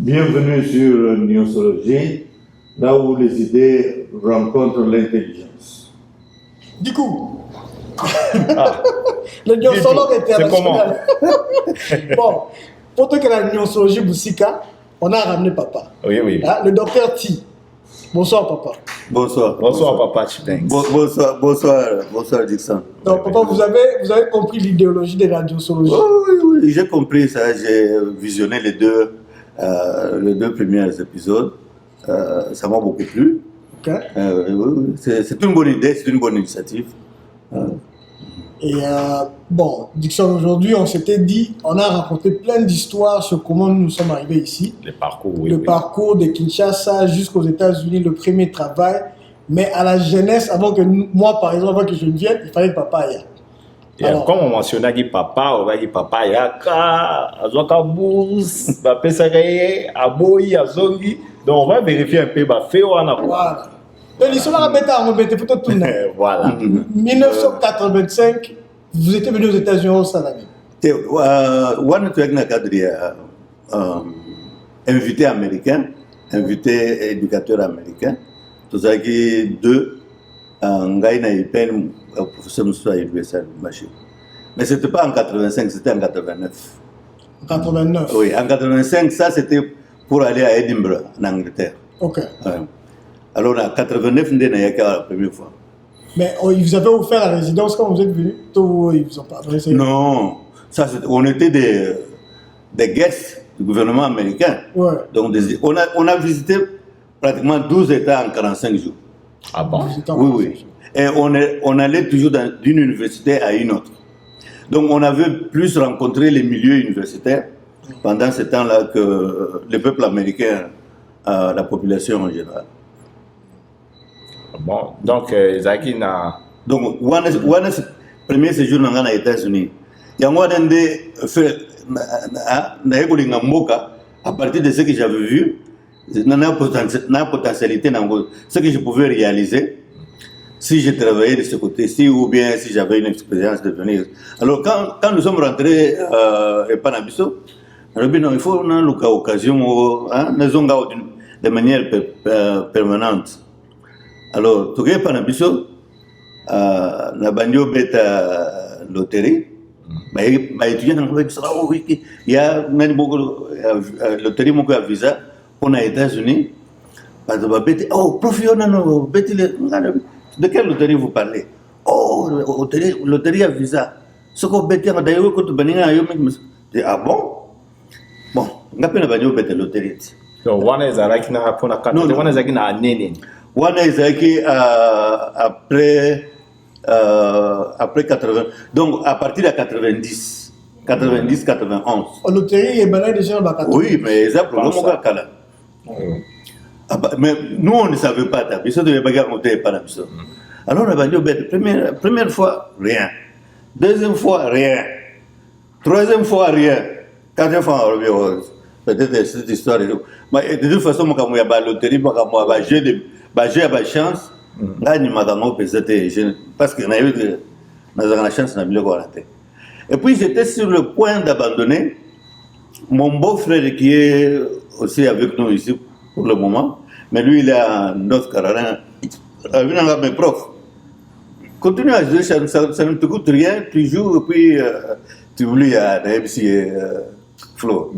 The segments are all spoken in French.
Bienvenue sur Newsologie, là où les idées rencontrent l'intelligence. Du coup, le newsologue international. Bon, pour toi que la newsologie Boussika, on a ramené papa. Oui, oui. Hein, le docteur Ti. Bonsoir papa. Bonsoir. Bonsoir papa Chipengs. Bonsoir Dixon. Donc papa, vous avez compris l'idéologie de la newsologie. Oh, oui, j'ai compris ça. J'ai visionné les deux premiers épisodes. Ça m'a beaucoup plu. Okay. Oui. C'est une bonne idée, c'est une bonne initiative. Et bon, Dixon, aujourd'hui, on s'était dit, on a raconté plein d'histoires sur comment nous sommes arrivés ici. Le parcours, oui. Le parcours de Kinshasa jusqu'aux États-Unis, le premier travail. Mais à la jeunesse, avant que moi, par exemple, avant que je ne vienne, il fallait que papa aille. Alors, comme on mentionnait que papa, on va dire papa, il y a Azoka Bous, Pesagaye, Aboyi, Azongi. Donc, on va vérifier un peu, voilà. Donc, l'histoire a été plutôt tout le monde. Voilà. 1985, vous étiez venu aux États-Unis au Salami. Invité américain, invité éducateur américain. Tout ça qui deux, Ngaïna et Pen, professeur Moussa et l'USA Machine. Mais ce n'était pas en 85, c'était en 89. En 89? Oui, en 85, ça c'était pour aller à Edinburgh, en Angleterre. Ok. Alors en 89, on est la première fois. Mais ils vous avaient offert la résidence quand vous êtes venu? Ils vous ont pas adressé? Non, ça, on était des guests du gouvernement américain. Ouais. Donc on a visité pratiquement 12 États en 45 jours. Ah bon? Oui. Et on allait toujours d'une université à une autre. Donc on avait plus rencontré les milieux universitaires pendant ce temps-là que le peuple américain, la population en général. Bon, donc, Zaki n'a... Donc, premier séjour dans les États-Unis. Il y a à partir de ce que j'avais vu, la potentialité, ce que je pouvais réaliser si je travaillais de ce côté-ci ou bien si j'avais une expérience de venir. Alors, quand nous sommes rentrés à Panabiso, il faut une occasion de manière permanente. Alors, tout le Panabiso, la bandio bêta loterie, il y a une loterie qui a visa pour les États-Unis. Oh, profil, de quelle loterie vous parlez? Oh, loterie à visa. Ce qu'on bête, d'ailleurs, quand tu dis, ah bon? Bon, on a pas de loterie. Donc, on est à la pour la carte. On est à Néné. On est après 80. Donc, à partir de 90, 91. La loterie est banale déjà dans la 90. Oui, mais ça, pour le moment, mais nous, on ne savait pas. Alors, on a dit, première fois, rien. Deuxième fois, rien. Troisième fois, rien. Quatrième fois, on revient. Peut-être cette histoire. Mais de toute façon, quand il y a la loterie, j'ai la chance. Parce que la chance n'a pas. Et puis, j'étais sur le point d'abandonner. Mon beau-frère qui est aussi avec nous ici pour le moment, mais lui, il est en North Carolina. Il a mes profs. Continue à jouer, ça ne te coûte rien, tu joues, et puis tu oublies à MC Flo.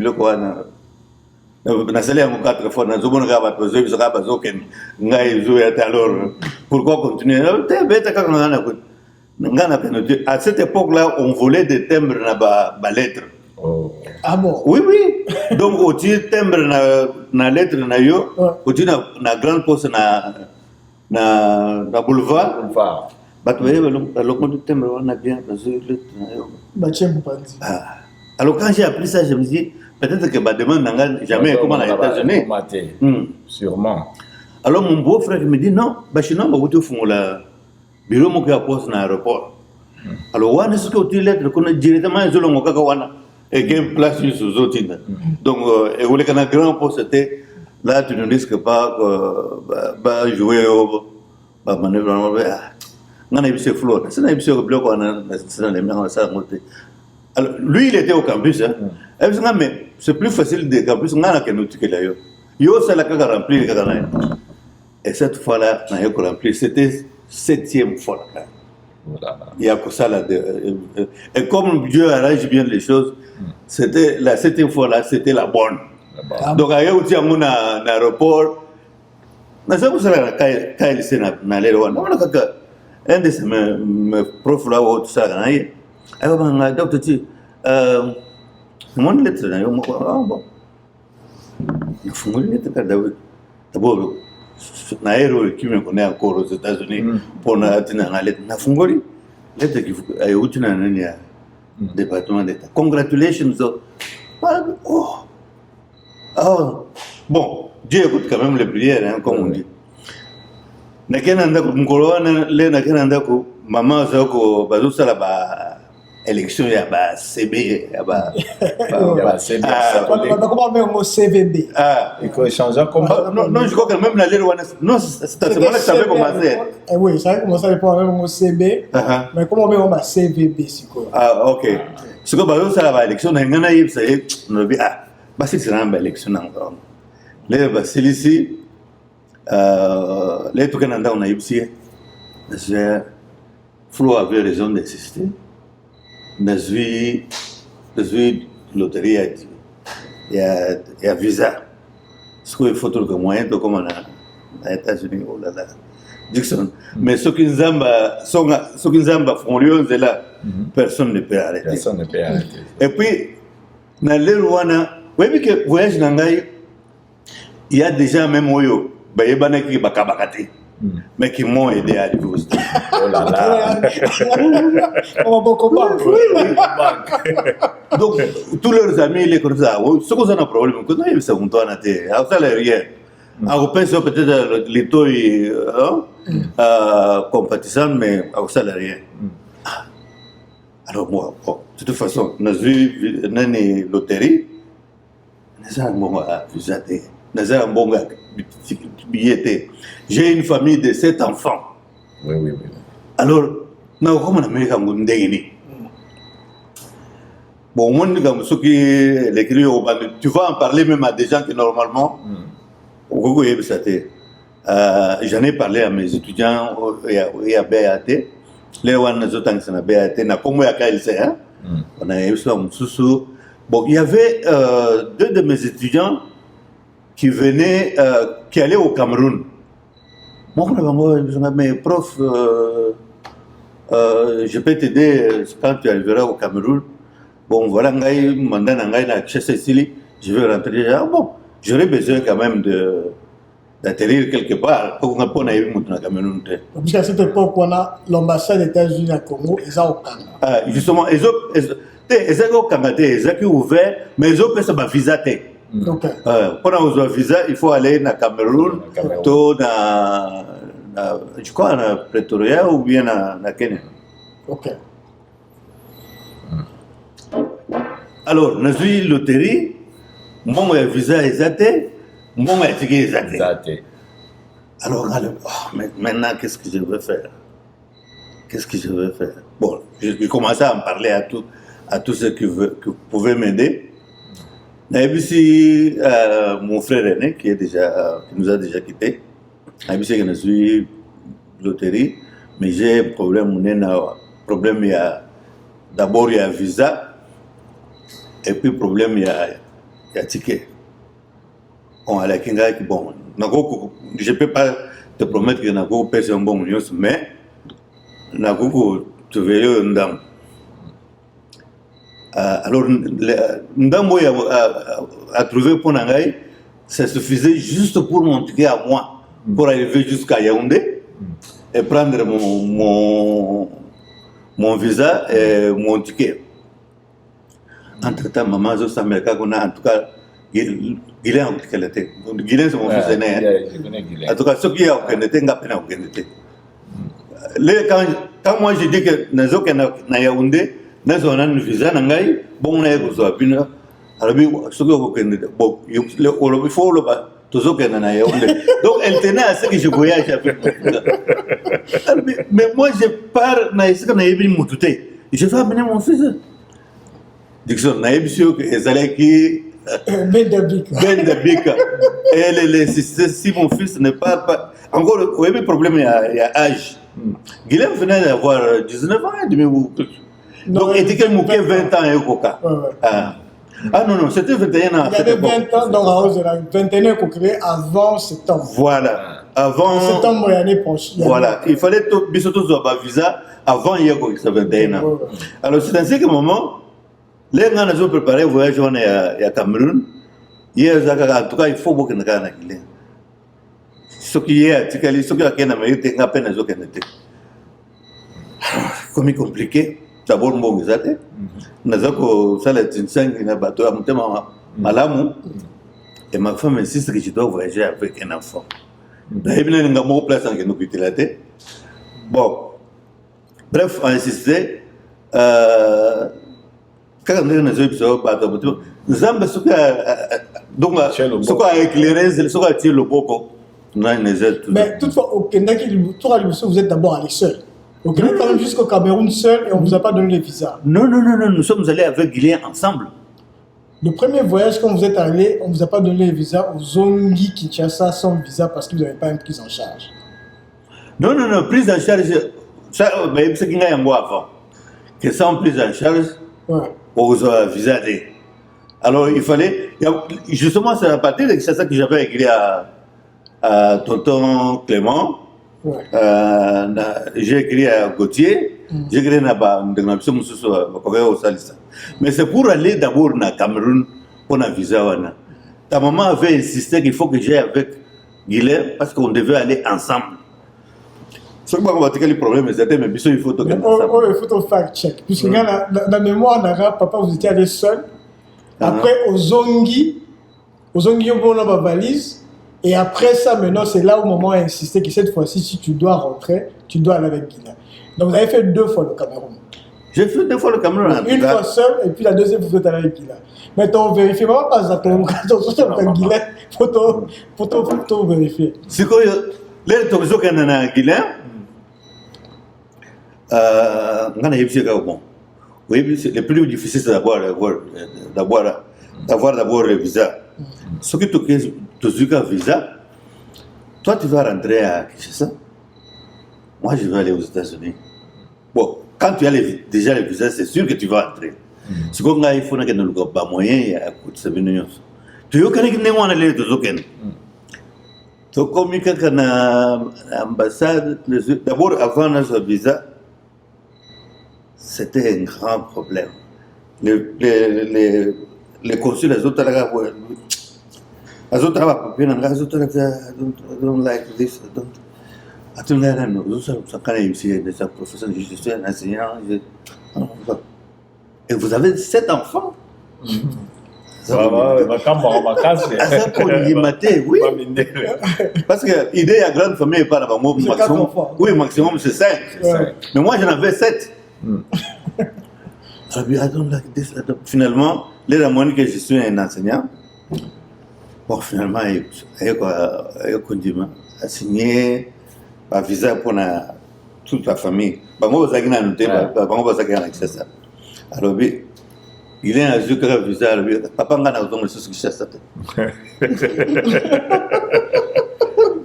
Alors, pourquoi continuer? À cette époque-là, on volait des timbres dans la lettre. Oh. Ah bon? Oui. Donc, au timbre na lettre na yo, au na grande poste na boulevard. Bah, tu vois, le timbre, on a bien reçu le lettre. Alors, quand j'ai appris ça, je me dis, peut-être que ma demande n'a jamais comment aux États-Unis. Sûrement. Alors, mon beau-frère me dit, non, sinon, je vais faire le bureau mon poste dans l'aéroport. Alors, on a ce que tu lettre, qu'on a directement, je l'ai et qu'il y a une place sur les autres. Donc, et vous voulez qu'un grand poste, là, tu ne risques pas de jouer au manœuvre. On a eu ce flot. C'est un bloc, on a les mains, ça a monté. Alors, lui, il était au campus. Hein. Mais c'est plus facile de campus. On a qu'un outil que là. Yo, c'est la caca remplie. Et cette fois-là, on a rempli. C'était 7e fois. Là. Il y a que ça là. Et comme Dieu arrange bien les choses, c'était la 7e fois là, c'était la bonne. Donc, il y a aussi un aéroport. Mais ça, vous savez, quand il s'est allé là, un de mes profs là, tout ça, il a dit, docteur, mon lettre, il a dit, bon. Il faut une lettre, d'abord, naero qui me connaît encore aux États-Unis pour la lettre, na fungoli, lettre qui a eu une année département d'État. Congratulations. Oh, bon, Dieu écoute quand même les prières, hein, comme on dit. Nakena mkolona le nakena ndako mama zako bazusa la ba élection ya ba CB ya ba CB. Comment on met au CVB? Il faut échanger comme non, je crois que même la loi non, c'est à ce moment-là que ça avait commencé. Oui, ça avait commencé à parler au CB. Mais comment on met au CVB c'est quoi? Ah, OK. Ce que bazusa la ba élection na ngana yib say no bi bah c'est une élection encore. Les bah c'est ici les trucs on a ici j'ai Flo avait raison d'exister. Nazui loterie il y a visa. Ce qu'il faut tout le moyen de comme aux États-Unis oh là là. Dixon. Mais ce qui zamba font lieu là personne ne peut arrêter. Personne ne peut arrêter. Et puis dans les Rwanda oui, mais que voyage Nangaï, il y a déjà même Oyo, Bayebana qui bakabakate, mais qui m'ont aidé à arriver au stade. Oh là là! On va beaucoup Donc, tous leurs amis, les comme ça, ce qu'on a un problème, quand on a eu ça, on doit noter. Alors, ça, rien. Alors, on pense peut-être les taux compatissants, mais alors, ça, rien. Alors, moi, de toute façon, nous avons vu une loterie. J'ai une famille de 7 enfants. Oui. Alors, comment on a mis comme une dégaine? Bon, moi, ceux qui l'écrivent, tu vas en parler même à des gens qui normalement. J'en ai parlé à mes étudiants et à BAT. Les autres qui sont à BAT, comme moi, on a eu ça, bon, il y avait 2 de mes étudiants qui venaient, qui allaient au Cameroun. Moi, mes profs, je peux t'aider quand tu arriveras au Cameroun. Bon, voilà, je vais rentrer. Ah bon, j'aurais besoin quand même d'atterrir quelque part pour qu'on ait eu au Cameroun. Parce qu'à cette époque, on a l'ambassade des États-Unis à Congo, ils ont au Canada. Justement, ils ont au Canada, ils ont ouvert, mais ils ont fait un visa. Pour avoir un visa, il faut aller au Cameroun, je crois, à Pretoria ou bien à Kenya. Ok. Alors, nous avons eu loterie, mon visa est athée, mon ticket est athée. Alors, maintenant, qu'est-ce que je vais faire? Bon, j'ai commencé à en parler à tous ceux qui pouvaient m'aider. Et puis, mon frère aîné, qui nous a déjà quittés, et puis, je suis loterie, mais j'ai un problème, d'abord, il y a visa, et puis, problème, il y a ticket. Bon, je ne peux pas te promettre que Nago pèse un bon million, mais Nago, tu verras une dame. Alors, Ndambo a trouvé pour Nangaï, ça suffisait juste pour mon ticket à moi, pour arriver jusqu'à Yaoundé et prendre mon visa et mon ticket. Entre-temps, maman, je sais en tout cas, Guilain, Guilain, c'est mon fils aîné. En tout cas, ceux qui ont été, quand moi je dis que Nazo na Yaoundé, Nazo a un visa, Nangaï, bon, on a besoin d'une. Alors, ceux qui ont été, bon, il faut le bas, tous ceux qui ont été Yaoundé. Donc, elle tenait à ce que je voyage avec mais moi, je pars, je vais amener mon fils. Dixon, naïbsio, Ezaleki, Ben Dabik. Ben Dabika. Et si mon fils ne parle pas. Encore, oui, le problème, il y a âge. Guilhem venait d'avoir 19 ans et demi. Donc, il était 20 ans et Koka. Ah non, c'était 21 ans. Il avait 20 ans, donc Rose, il avait 21 ans qu'on créé avant septembre. Voilà. Avant. Septembre, l'année prochaine. Voilà. Il fallait que Bissoto soit pas visa avant hier qu'on ait 21 ans. Alors, c'est dans ce moment, les gens ont préparé le voyage à Cameroun. Hier, en tout cas, il faut beaucoup de gens. Ce qui est articulé, ce qui est américain, à peine les autres n'étaient. Comme il est compliqué, d'abord, bon, vous êtes. Nous avons ça, les Tinsang, qui n'a pas tout à mon malamu. Et ma femme insiste que je dois voyager avec un enfant. D'ailleurs, nous avons place en nous quitter la tête. Bon. Bref, on a insisté. Quand on est dans un épisode, nous avons ce qui a éclairé, ce qui a tiré le popo. Mais toutefois, au Kenya, vous êtes d'abord allé seul. Au Kenya, quand même jusqu'au Cameroun seul et on ne vous a pas donné les visas. Non, nous sommes allés avec Guilain ensemble. Le premier voyage, quand vous êtes allé, on ne vous a pas donné les visas aux Zongi Kinshasa sans visa parce que vous n'avez pas une prise en charge. Non, prise en charge, ça, mais c'est qu'il y a un mois avant. Que sans prise en charge, aux visa. Alors, il fallait, justement, c'est à partir de ça que j'avais écrit à tonton Clément, j'ai écrit à Gauthier, j'ai écrit à mais c'est pour aller d'abord au Cameroun pour un visa. Ta maman avait insisté qu'il faut que j'aille avec Guilhem parce qu'on devait aller ensemble. Ce qui m'a dit le problème, c'était mais il faut tout il faut fact-check. Puisque dans la mémoire d'Arabe, papa, vous étiez allé seul. Après, aux Zongi, on a ma valise. Et après ça, maintenant, c'est là où maman a insisté que cette fois-ci, si tu dois rentrer, tu dois aller avec Guinée. Donc, vous avez fait 2 fois le Cameroun. J'ai fait 2 fois le Cameroun. Une fois seul, et puis la deuxième fois, vous êtes allé avec Guinée. Maintenant, on vérifie vraiment pas ça. Ton Guinée, faut vérifier. C'est quoi, les Tomiso qui sont en Guinée, le plus difficile, c'est d'avoir le visa. Ce qui te un visa, toi tu vas rentrer à Kinshasa, moi je vais aller aux États-Unis. Bon, quand tu as déjà le visa, c'est sûr que tu vas entrer. Ce qu'on a, il faut que nous n'ayons pas moyen, il y a un coup de sabine. Tu veux que nous aller aux États-Unis. Tu communiques avec l'ambassade, d'abord avant notre visa, c'était un grand problème. Les consuls, les autres, I don't like this. I don't like that. Ça quand même ici, des professeurs, je suis un enseignant. Et vous avez 7 enfants. Ça pour y mater, oui. Parce que l'idée à grande famille, pas maximum. Oui, maximum c'est 5. Mais moi j'en avais 7. I don't like this. Finalement, les ramènes que je suis un enseignant. Bon, finalement, il a signé un visa pour toute la famille. Alors, il est un visa, papa n'a pas de ce qui s'est passé.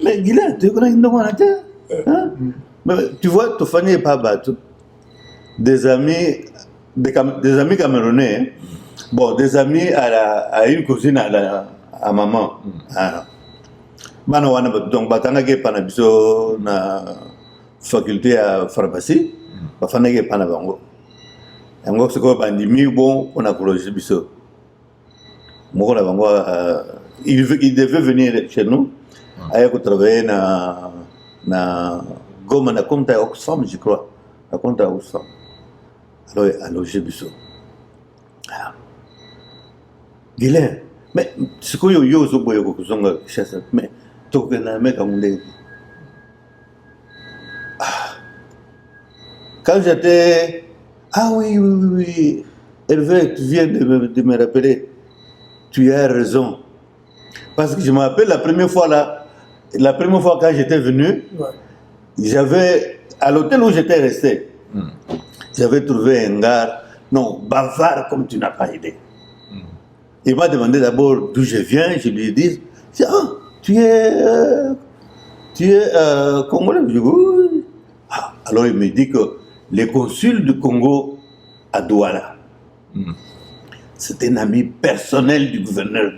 Mais Guilain, tu connais tu vois, ta famille n'est pas bateau. Des amis camerounais, bon, des amis à une cousine à maman. Donc, batanga pana biso na faculté à pharmacie, bafana pana bango. Yango c'est quoi bandimi bon on a projet biso. Moi na bango il devait venir chez nous, aller travailler na Goma na compte à Oxfam, je crois. Na compte à Oxfam. Alors j'ai biso. Guilain, mais ce que yo zo boyo ko zonga chassa mais to que na mec on les quand j'étais oui Hervé tu viens de me rappeler tu as raison parce que je me rappelle la première fois quand j'étais venu j'avais à l'hôtel où j'étais resté j'avais trouvé un gars Non, bavard comme tu n'as pas idée. Il m'a demandé d'abord d'où je viens. Je lui ai dit, ah, tu es congolais. Je dis, oui. Ah, alors il me dit que le consul du Congo à Douala, c'est un ami personnel du gouverneur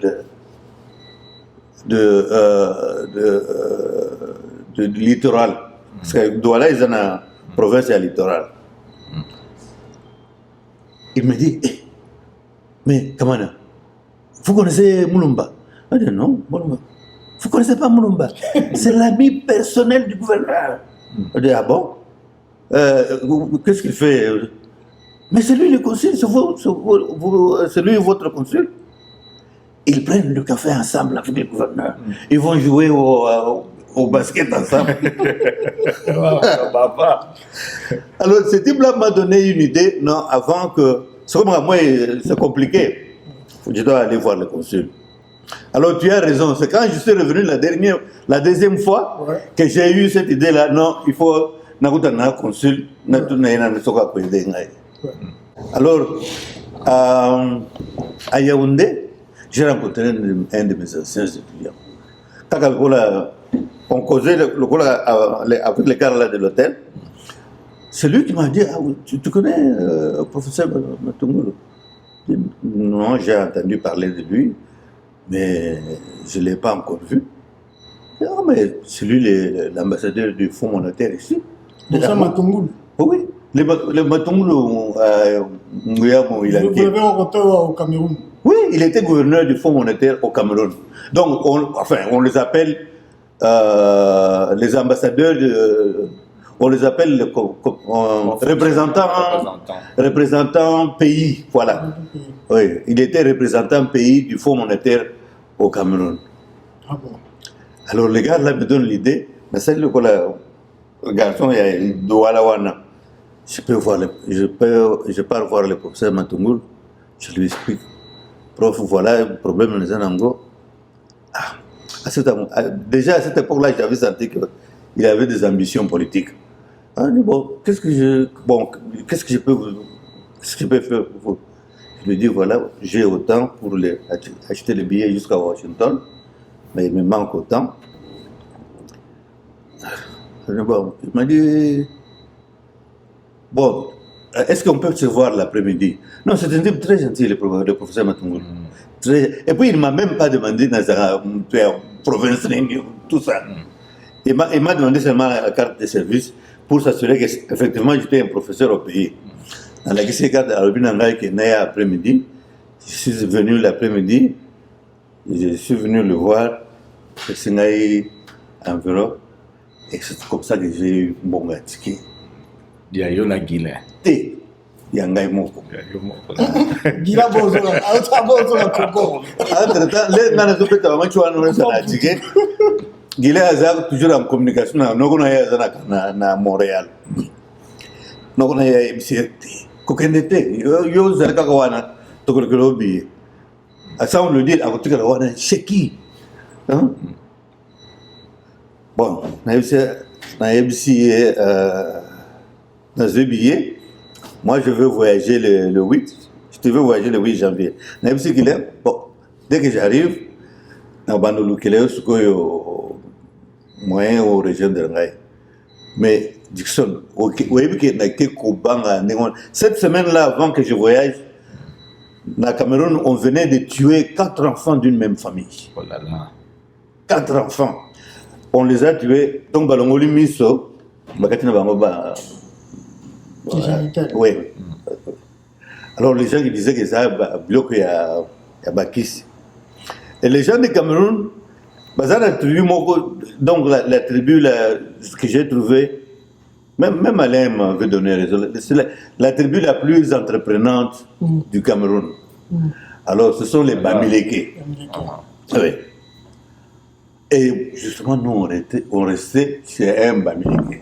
de littoral. Parce que Douala est une province à littoral. Il me dit, mais Kamana, vous connaissez Moulumba? Je dis non, Moulumba. Vous ne connaissez pas Moulumba? C'est l'ami personnel du gouverneur. Je dis, ah bon? Qu'est-ce qu'il fait? Mais c'est lui le consul, c'est lui votre consul. Ils prennent le café ensemble avec le gouverneur. Ils vont jouer au basket ensemble. Alors, ce type-là m'a donné une idée, non, avant que... C'est comme moi, c'est compliqué. Je dois aller voir le consul. Alors, tu as raison. C'est quand je suis revenu la deuxième fois que j'ai eu cette idée-là. Non, il faut... un consul. Alors, à Yaoundé, j'ai rencontré un de mes anciens étudiants. Quand on causait avec les gars là de l'hôtel, c'est lui qui m'a dit, ah, tu connais le professeur Matungulu? Non, j'ai entendu parler de lui, mais je ne l'ai pas encore vu. Ah, mais c'est lui l'ambassadeur du Fonds monétaire ici. Professeur Matungulu? Oui, le Matungulu, il a... Vous l'avez rencontré au Cameroun? Oui, il était gouverneur du Fonds monétaire au Cameroun. Donc, on les appelle les ambassadeurs, on les appelle représentants pays. Voilà. Oui, il était représentant pays du Fonds monétaire au Cameroun. Ah bon? Alors, les gars là me donnent l'idée, mais c'est le garçon, il doit la wana. Je pars voir le professeur Matungulu, je lui explique. Prof, voilà le problème de Zanango. Déjà à cette époque-là, j'avais senti qu'il avait des ambitions politiques. Ah, bon, qu'est-ce que je peux faire pour vous? Je lui dis, voilà, j'ai autant pour acheter les billets jusqu'à Washington, mais il me manque autant. Bon, il m'a dit, bon, est-ce qu'on peut se voir l'après-midi? Non, c'est un type très gentil, le professeur Matungulu. Et puis, il ne m'a même pas demandé Nazara, province, tout ça. Il m'a demandé seulement la carte de service pour s'assurer qu'effectivement j'étais un professeur au pays. Dans la carte à l'Obinangaï qui est né après-midi, je suis venu l'après-midi, je suis venu le voir, c'est environ, et c'est comme ça que j'ai eu mon ticket. Il y a eu la Guinée. Yangai Moko. Gila Bozora, autre Bozora Congo. Entre-temps, les Nanazopeta, tu as un ticket. Gila Azar, toujours en communication, à Montréal. Nous avons eu MCT. Kokendete, yo Zalakawana, Tokolobi. À ça, on le dit, à côté de la Cheki. Bon, dans ce billet, moi je veux voyager le 8, je veux voyager le 8 janvier. Bon, dès que j'arrive, je vais au moyen aux régions de Rangaï. Mais Dixon, cette semaine-là, avant que je voyage, dans Cameroun, on venait de tuer 4 enfants d'une même famille. Oh là là. 4 enfants. On les a tués. Donc, Balongoli Miso, Bakatina Bangoba. Oui. Alors, les gens qui disaient que ça a bloqué à Bakis. Et les gens du Cameroun, la tribu, donc la tribu que j'ai trouvée, même Alain m'avait donné raison, c'est la tribu la plus entreprenante du Cameroun. Alors, ce sont les Bamileke. Oui. Et justement, nous, on restait chez un Bamileke.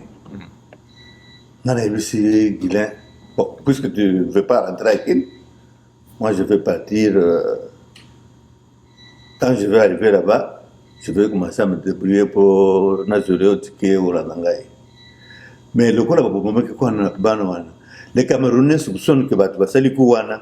Dans la RBC Guilain, bon, puisque tu ne veux pas rentrer avec elle, moi je vais partir. Quand je vais arriver là-bas, je vais commencer à me débrouiller pour nager au ticket ou la langaï. Mais le coup là, Les Camerounais soupçonnent que Basali Kouwana,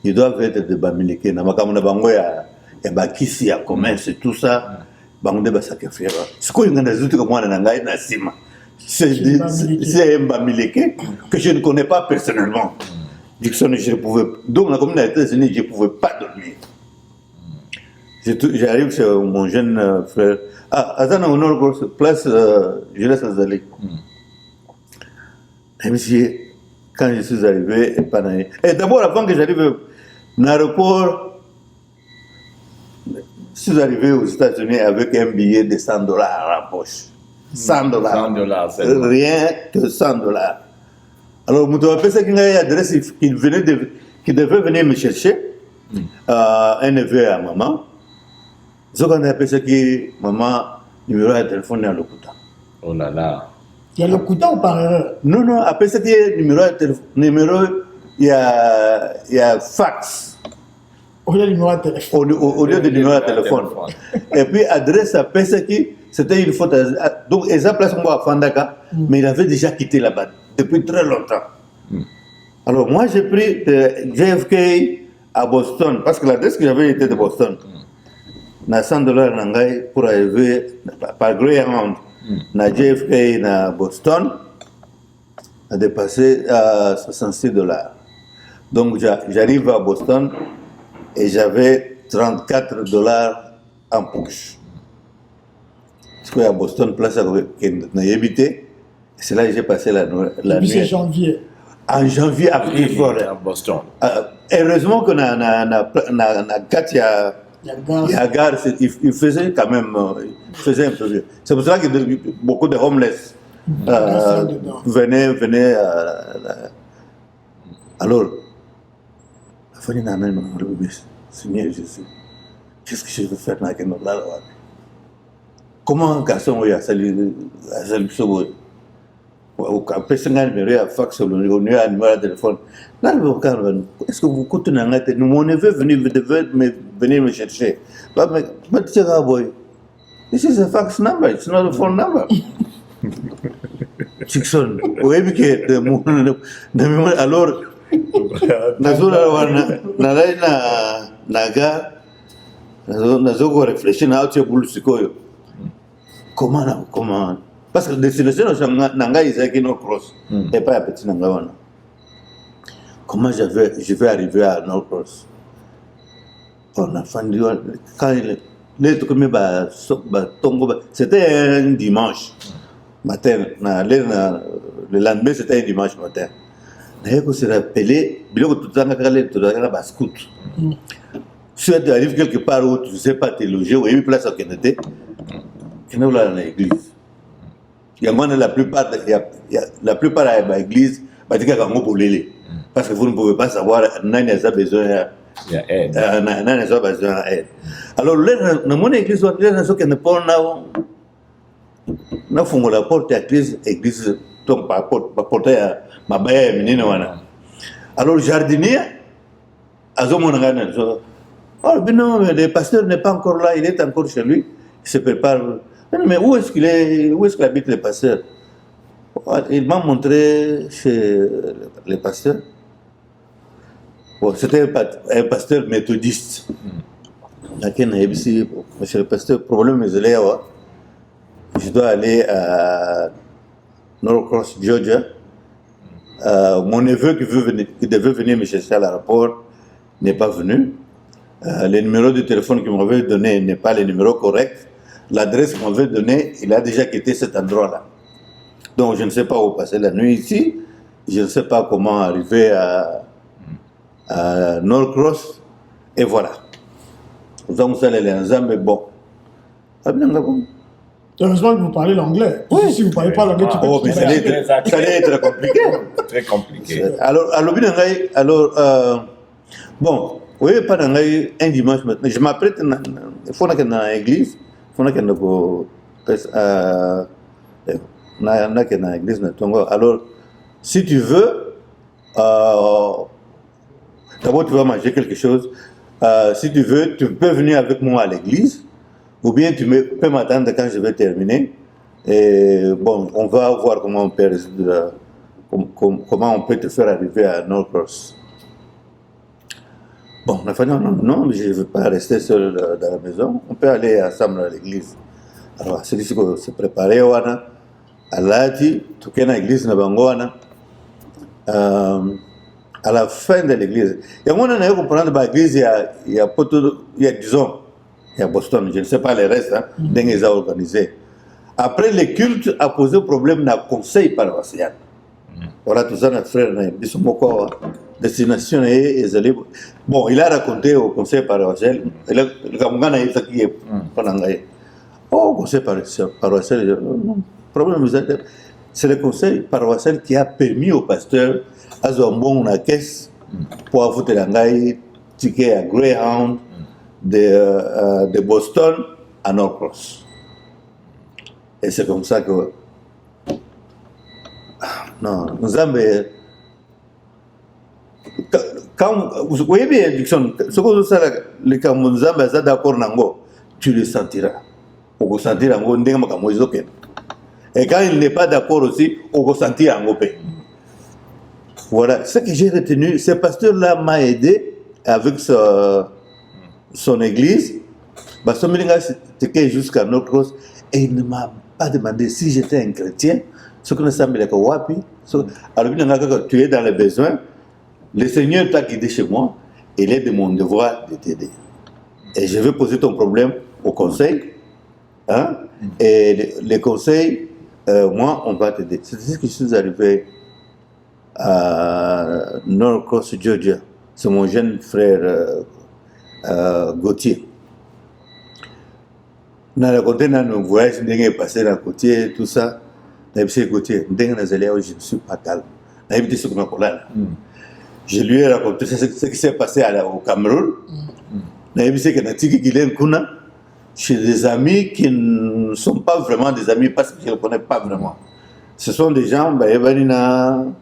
ils doivent être des Bamileke. Na makamuna bango ya bakisi ya commerce et tout ça. Bango de basaka faire. Ce qu'on a ajouté comme moi na ngai na sima. C'est un Bamileke que je ne connais pas personnellement. Dixon, je pouvais. Donc la communauté États-Unis, je ne pouvais pas dormir. J'arrive chez mon jeune frère. Ah, Azana Honor, place Jules Azali. Même si, quand je suis arrivé, et d'abord, avant que j'arrive à l'aéroport, je suis arrivé aux États-Unis avec un billet de $100 à la poche. $100. $100, rien que $100. Alors, je me rappelle qu'il y a une adresse qui devait venir me chercher, un neveu à maman. Ce qu'on appelle ça qui maman, numéro de téléphone à l'Okuta. Oh là là. Il y a l'Okuta ou par erreur? Non, après ça qui est numéro de téléphone, il y a fax. Au lieu du numéro de téléphone. Au lieu du numéro de téléphone. Et puis adresse à Pesaki, c'était une faute. Donc, ils ont placé moi à Fandaka, mais il avait déjà quitté là-bas depuis très longtemps. Alors, moi, j'ai pris de JFK à Boston, parce que l'adresse que j'avais était de Boston. Na $100 nangai pour arriver par Greyhound na JFK na Boston a dépassé à $66. Donc j'arrive à Boston et j'avais $34 en poche. Parce qu'à Boston, place à habité, c'est là que j'ai passé la nuit. C'est janvier. En janvier à Boston. Heureusement que na Katia. Il y a gare, il faisait quand même, il faisait un peu vieux. C'est pour ça que beaucoup de homeless venaient. Alors, la famille n'a même pas Seigneur Jésus, qu'est-ce que je veux faire dans la là? Comment un garçon a salué après 50 numéros à fax, le numéro de téléphone. Est-ce que vous coûtez un gâteau? Mon neveu devait venir me chercher. Mais tu sais, boy, this is a fax number, it's not a phone number. Chickson, oui, mais alors, comment? Parce que la destination Nanga Isaki no Cross et pas à Petit Nangawana. Comment je vais arriver à North-Cross? On a fendu quand c'était un dimanche matin. Le lendemain, c'était un dimanche matin. D'ailleurs, on s'est rappelé, il y a tout le temps scout. Si tu arrives quelque part où tu ne sais pas te loger, où il y a une place à Kennedy, il y a dans l'église. Il y a la plupart de l'église, parce que vous ne pouvez pas savoir, Nani a besoin d'aide. Alors, dans mon église, on a dit que nous avons la porte à l'église, donc par porte à ma baie. Alors, le jardinier, le pasteur n'est pas encore là, il est encore chez lui, il se prépare. Mais où est-ce qu'il habite le pasteur? Il m'a montré chez le pasteur. Bon, c'était un pasteur méthodiste. Monsieur le pasteur, problème est je dois aller à North-Cross, Georgia. Mon neveu qui devait venir me chercher à l'aéroport n'est pas venu. Le numéro de téléphone qu'il m'avait donné n'est pas le numéro correct. L'adresse qu'on m'avait donnée, il a déjà quitté cet endroit-là. Donc, je ne sais pas où passer la nuit ici. Je ne sais pas comment arriver à North-Cross. Et voilà. Donc, ça, les ensemble, mais bon. Heureusement que vous parlez l'anglais. Oui. Si vous ne parlez pas l'anglais, tu peux mais ça allait être compliqué. Très compliqué. Alors, bon, oui, pas dans un dimanche maintenant. Je m'apprête, il faut que dans l'église. Alors, si tu veux, d'abord tu vas manger quelque chose. Si tu veux, tu peux venir avec moi à l'église, ou bien tu peux m'attendre quand je vais terminer. Et bon, on va voir comment on peut résoudre comment on peut te faire arriver à Norcross. Bon, on a fait non, je ne veux pas rester seul dans la maison. On peut aller ensemble à l'église. Alors, celui qui se préparait, à l'âge, tout à l'église, à la fin de l'église. Et on a comprendre que l'église, il y a 10 ans, il y a Boston, je ne sais pas les restes, dès qu'ils ont organisé. Après, le culte a posé problème dans le conseil paroissial. Voilà, tout ça, notre frère, destination et bon, il a raconté au conseil paroissial, au conseil paroissial, problème, c'est le conseil paroissial qui a permis au pasteur à avoir une caisse pour avoir un ticket à Greyhound de Boston à Norcross. Et c'est comme ça que non, nous avons quand vous voyez bien Dixon, ce que vous savez, les cas nous avons d'accord nango, tu le sentiras. On va sentir nango ndenge makamoizo ken. Et quand il n'est pas d'accord aussi, on va sentir nango pe. Voilà, ce que j'ai retenu, ce pasteur-là m'a aidé avec son église. Son église était jusqu'à Norcross et il ne m'a pas demandé si j'étais un chrétien. Ce que nous savons, c'est que alors, tu es dans les besoins. Le Seigneur t'a guidé chez moi. Il est de mon devoir de t'aider. Et je vais poser ton problème au conseil. Hein? Et les conseils, moi, on va t'aider. C'est ce que je suis arrivé à Norcross, Georgia. C'est mon jeune frère Gauthier. Dans le côté, dans nos voyages, on est passé dans le côté, tout ça. Je ne suis pas calme. Je lui ai raconté ce qui s'est passé au Cameroun. Chez des amis qui ne sont pas vraiment des amis parce que je ne les connais pas vraiment. Ce sont des gens qui sont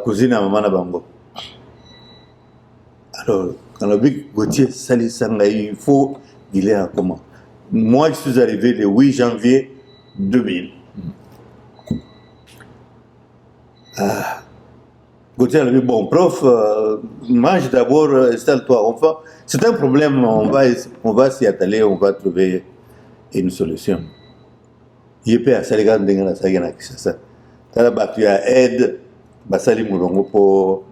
cousine à Maman Bango. Alors, quand le big Gauthier Sali Sanga, il faut qu'il ait un comment. Moi, je suis arrivé le 8 janvier 2000. Gauthier a dit, bon, prof, mange d'abord, installe-toi. Enfin, c'est un problème, on va s'y atteler, on va trouver une solution. Il peut à Saligan Dengana Sagana Kishasa. Tu as aide, Basali Moulongo pour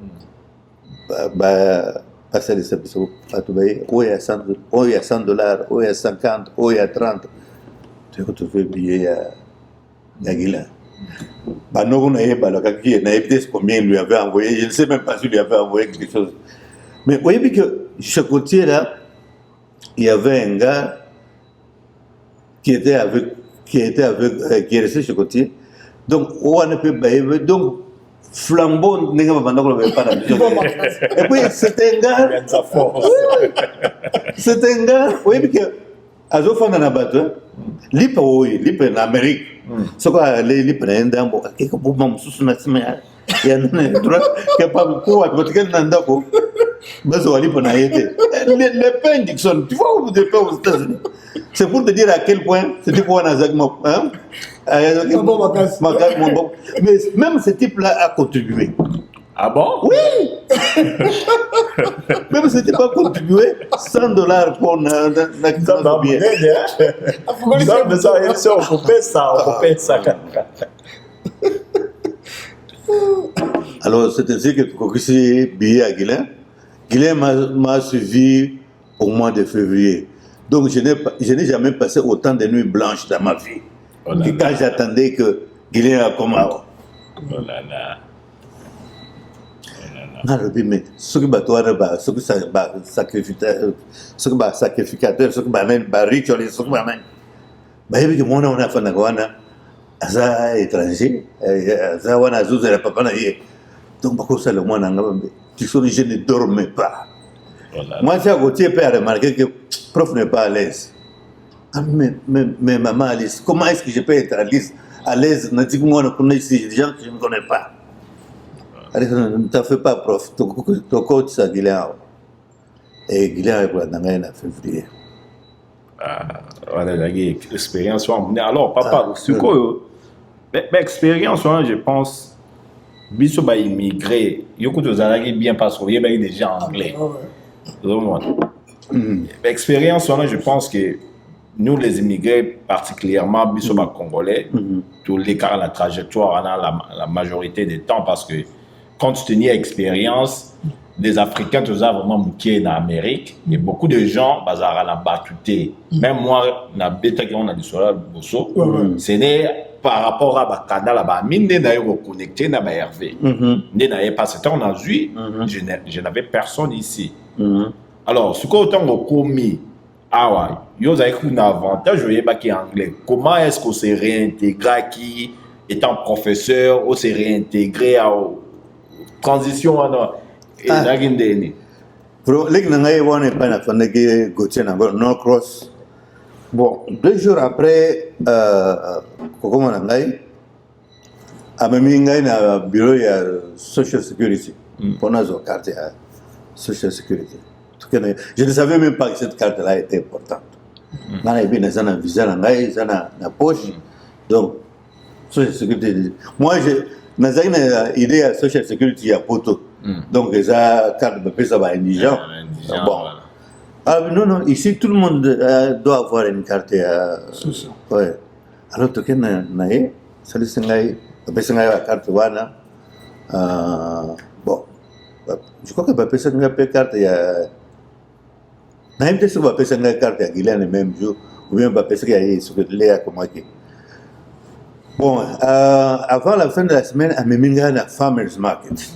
passer les services. Où il y a $100, où il y a $100, où il y a 50, où il y a 30. Tu as retrouvé le billet à Guila. Combien il lui avait envoyé, je ne sais même pas s'il lui avait envoyé quelque chose. Mais vous voyez que ce côté-là, il y avait un gars qui est resté chez côté. Donc, on peut bailler. Donc, flambeau, n'est pas la maison. Et puis, c'est un gars. C'est un gars, vous voyez que, à Zofan en abattu, l'IP en Amérique. Ce que les prennent d'un bon, quelque chose comme sous une semaine. Il y a un truc qui est pas beaucoup à côté de Nandako. Mais ça va aller pour naïveté. Les pains Dixon, tu vois où des pains aux États-Unis. C'est pour te dire à quel point c'était pour un azagmo. Mais même ce type-là a contribué. Ah bon? Oui. Même si tu n'as pas contribué, $100 pour un billet. Ça, on peut ça. Alors, c'est ainsi que je suis billet à Guilain. Guilain m'a suivi au mois de février. Donc, je n'ai jamais passé autant de nuits blanches dans ma vie. Que quand j'attendais que Guilain a comme avant. Oh là là. Mais ce qui va ce qui sacrificateur, ce qui va sacrificateur, ce qui va même rituel, ce qui va même. Il y a mon on a fait un aza étranger, aza wana zuza la papa na yé. Donc beaucoup ça le moins n'engagé. Je ne dormais pas. Moi j'ai Gauthier peut remarquer que prof n'est pas à l'aise. Mais maman Alice, comment est-ce que je peux être à l'aise? N'a dit que moi je connais des gens que je ne connais pas. Ne t'en fais pas, prof. Ton coach, c'est Guilain. Et Guilain est pour la en février. Voilà, l'expérience. Alors, papa, c'est quoi? Expérience, je pense, biso ba immigré, yoko tozalaki bien parce qu'il y avait des gens anglais. Expérience, je pense que nous les immigrés, particulièrement biso ba congolais, tous les cas la trajectoire la majorité des temps parce que quand tu tenais expérience, des Africains, tu as vraiment mouqué en Amérique, et beaucoup de gens, bazar la battuté. Même moi, na bêta qui on a du solar bosso, c'est par rapport à Bakada là-bas, mine d'ailleurs reconnecté na Hervé. N'est pas c'était on a vu, je n'avais personne ici. Alors, ce qu'on a commis, ah ouais, il y a un avantage, je vais anglais. Comment est-ce qu'on s'est réintégré qui étant professeur, ou s'est réintégré à transition Bro, les Nangaï one pas na fandaki Gauthier no cross. Bon, 2 jours après, comment Nangaï, à Memingaï na bureau il y a social security. Pour nous au quartier social security. Je ne savais même pas que cette carte-là était importante. Nana bien dans un visa Nangaï, dans na poche. Donc social security. Moi dans une idée à social security à poto. Donc, les cartes de paix, ça va indigent. Bon. Ah, non, ici, tout le monde doit avoir une carte. Ouais. Alors, tu as ça la carte. Bon. Je crois que Papé Sanga paie carte. Il y a. Naïm de ce Papé Sanga carte à Guilain le même jour. Ou bien Papé Sanga est Léa comme moi. Bon, avant la fin de la semaine, à Meminga, la Farmers Market.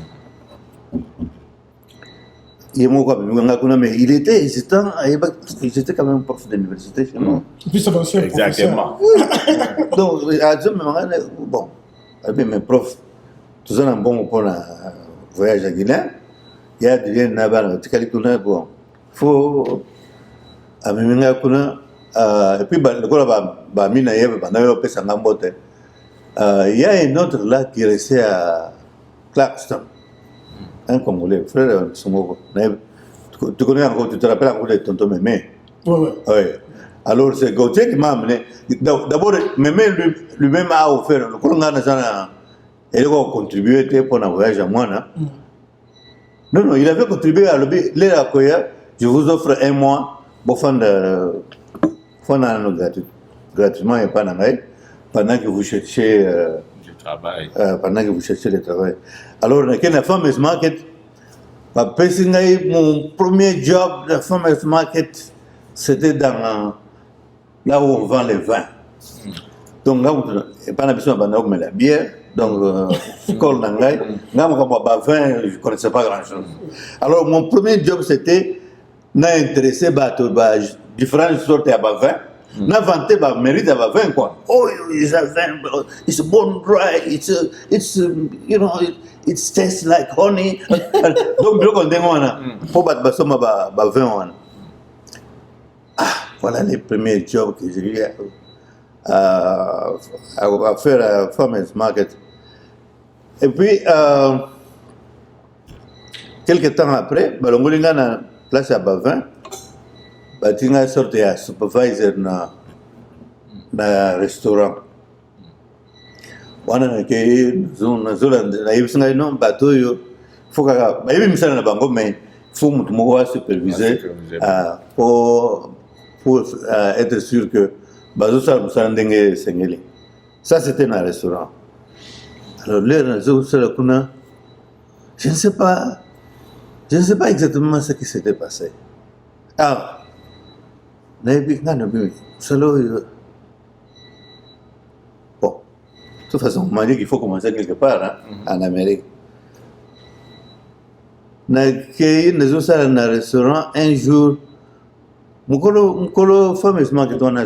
Mais il était hésitant, parce que j'étais quand même prof d'université chez moi. Puis ça va aussi un exactement. Donc, bon, avec mes profs, tout ça, un bon pour un voyage à Guinée. Il y a des gens là-bas, bon, il faut. Et puis, il y a un autre là qui restait à Claxton. Un Congolais, frère Songo. Tu connais encore, tu te rappelles encore de tonton Mémé? Oui. Alors c'est Gauthier qui m'a amené. D'abord, Mémé lui-même a offert. Le Colonga il a contribué pour un voyage à moi. Non, il avait contribué à l'objet. Je vous offre 1 mois pour faire gratuitement et pas pendant que vous cherchez du travail. Pendant que vous cherchez le travail. Alors, dans la Farmers Market, mon premier job de la Farmers Market, c'était là où on vend les vins. Donc, là où on pas besoin de la bière, donc, je ne connaissais pas grand-chose. Alors, mon premier job, c'était d'intéresser différentes sortes de vins. N'inventer pas mérite à vin quoi. Oh, it's a vin, it's a bone dry, it's you know, it tastes like honey. Donc je connais moi pour battre basoma ba vin. Voilà les premiers jobs que j'ai eu à faire à Farmers Market. Et puis quelques temps après, balongolinga na place à Bavin. Batinga sorte ya supervisor na restaurant. Wana na ke zola na yibsinga no batoyo foka ba yibi misala na bango mais faut mutu moko wa superviser pour être sûr que bazo sala musala ndenge sengeli. Ça c'était dans le restaurant. Alors là nazo sala kuna je ne sais pas exactement ce qui s'était passé. Bon, de toute façon, on m'a dit qu'il faut commencer quelque part en Amérique. Dans un restaurant, un jour, Mukolo Farmers Market, on a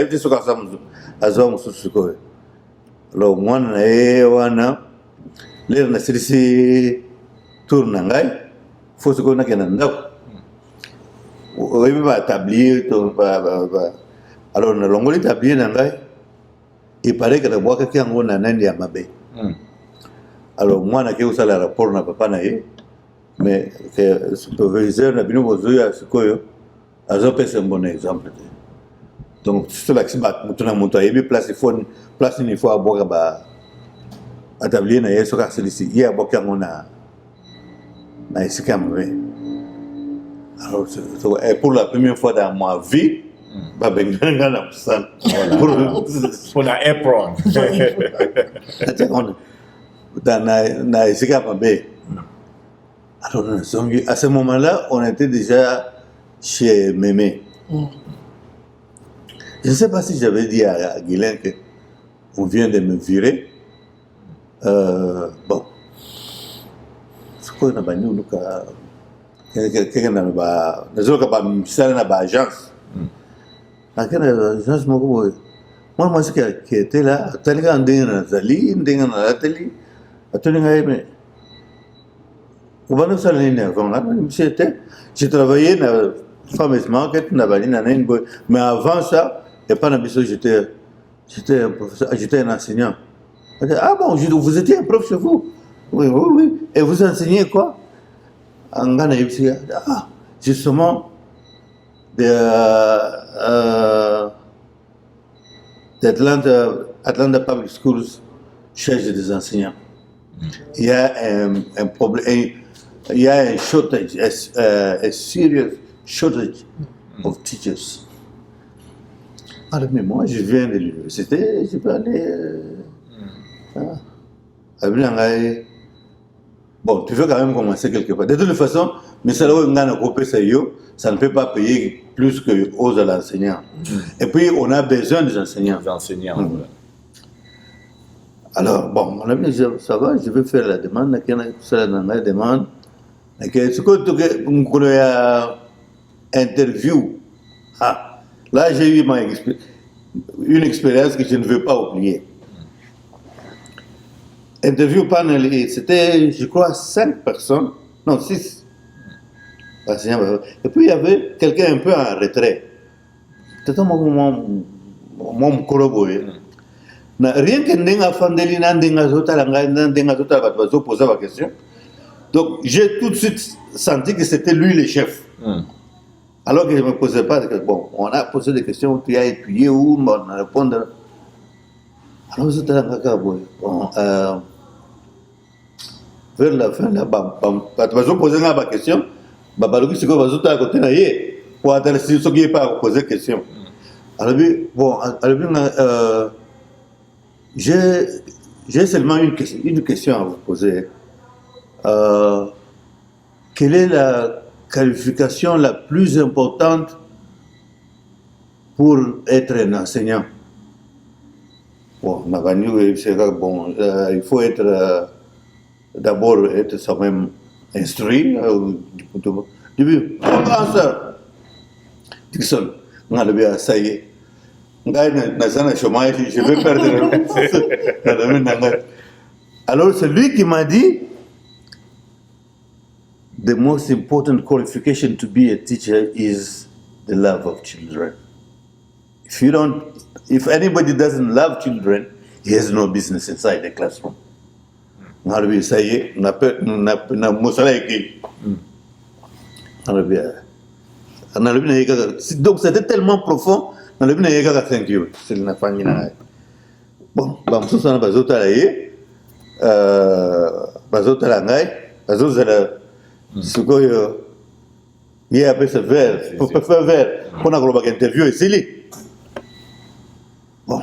eu des occasions à Zom Susuko. Alors, moi, on a essayé tourner, il faut se connaître un oui, tablier. Alors, on a longoli tablier il paraît que la boîte qui a un nandi à Mabé. Alors, moi, je suis allé à rapport na papa naïe, mais le superviseur n'a pas besoin de ce que je un bon exemple. Donc, c'est là que c'est maintenant monté. Il y a place une fois à boire à tablier, il y a ce cas ici. Il y a beaucoup on a ici quand même. Alors, pour la première fois dans ma vie, bah ben gana ça. Pour la apron. Dans ici quand même. Alors, à ce moment-là, on était déjà chez Mémé. Je ne sais pas si j'avais dit à Guylaine qu'on vient de me virer. Bon. C'est quoi qu'on a banni ou quelqu'un n'a pas. Nous avons pas mis ça dans l'agence. À quelle agence moi, c'est qui était là. Tel qu'un dingue dans Zali, un dingue dans l'atelier. Atelier, mais. Au bas de ça, l'année avant, là, j'ai travaillé dans la Farmers Market, mais avant ça, il n'y a pas d'ambition, j'étais un professeur, j'étais un enseignant. Ah bon, vous étiez un prof chez vous? Oui. Et vous enseignez quoi? En Ghana, justement, Atlanta Public Schools cherche des enseignants. Il y a un problème, il y a un shortage, a serious shortage of teachers. Alors, mais moi, je viens de l'université, je peux aller. Bon, tu veux quand même commencer quelque part. De toute façon, mais ça ne peut pas payer plus qu'aux enseignants. Et puis, on a besoin des enseignants. Alors, bon, mon ami, ça va, je vais faire la demande. La demande. Ce que tu as interview. Là, j'ai eu une expérience que je ne veux pas oublier. Interview panel, c'était, je crois, 5 personnes, non, 6. Et puis, il y avait quelqu'un un peu en retrait. C'était mon corroboré. Rien que Ndenga Fandeli, Ndenga Zota, Ndenga Zota va poser la question. Donc, j'ai tout de suite senti que c'était lui le chef. Alors que je ne me posais pas de questions. Bon, on a posé des questions, tu as appuyé où, on a répondu. Alors, c'était un cas, bon, vers la fin, là, tu vas poser la question, c'est quoi, tu vas à côté de pour attendre si ce qui n'est pas poser question. Alors, bon, j'ai seulement une question à vous poser. Quelle est la qualification la plus importante pour être un enseignant? Bon, il faut être d'abord être soi-même instruit. Début, Dixon, ça y est. Je vais perdre. Alors, c'est lui qui m'a dit the most important qualification to be a teacher is the love of children. If anybody doesn't love children, he has no business inside the classroom. Ça y est, donc c'était tellement profond. Thank you. Bon, il y a un peu ce verre, pour faire verre, pour avoir une interview ici. Bon,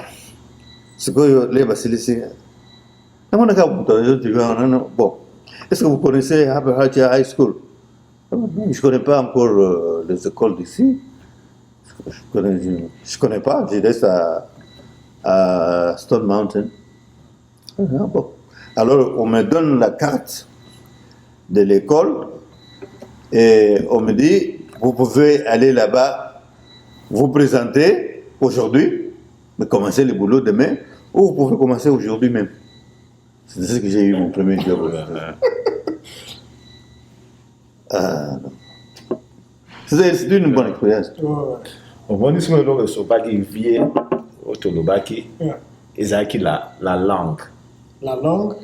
ce que les Basilis, bon, est-ce que vous connaissez Haberhatia High School? Je ne connais pas encore les écoles d'ici. Je ne connais pas, je reste à Stone Mountain. Bon. Alors, on me donne la carte de l'école et on me dit, vous pouvez aller là-bas, vous présenter aujourd'hui, mais commencer le boulot demain, ou vous pouvez commencer aujourd'hui même. C'est ce que j'ai eu mon premier job. C'est une bonne expérience. On dit que le Sobaki vient au Tolobaki, ils ont la langue. La langue.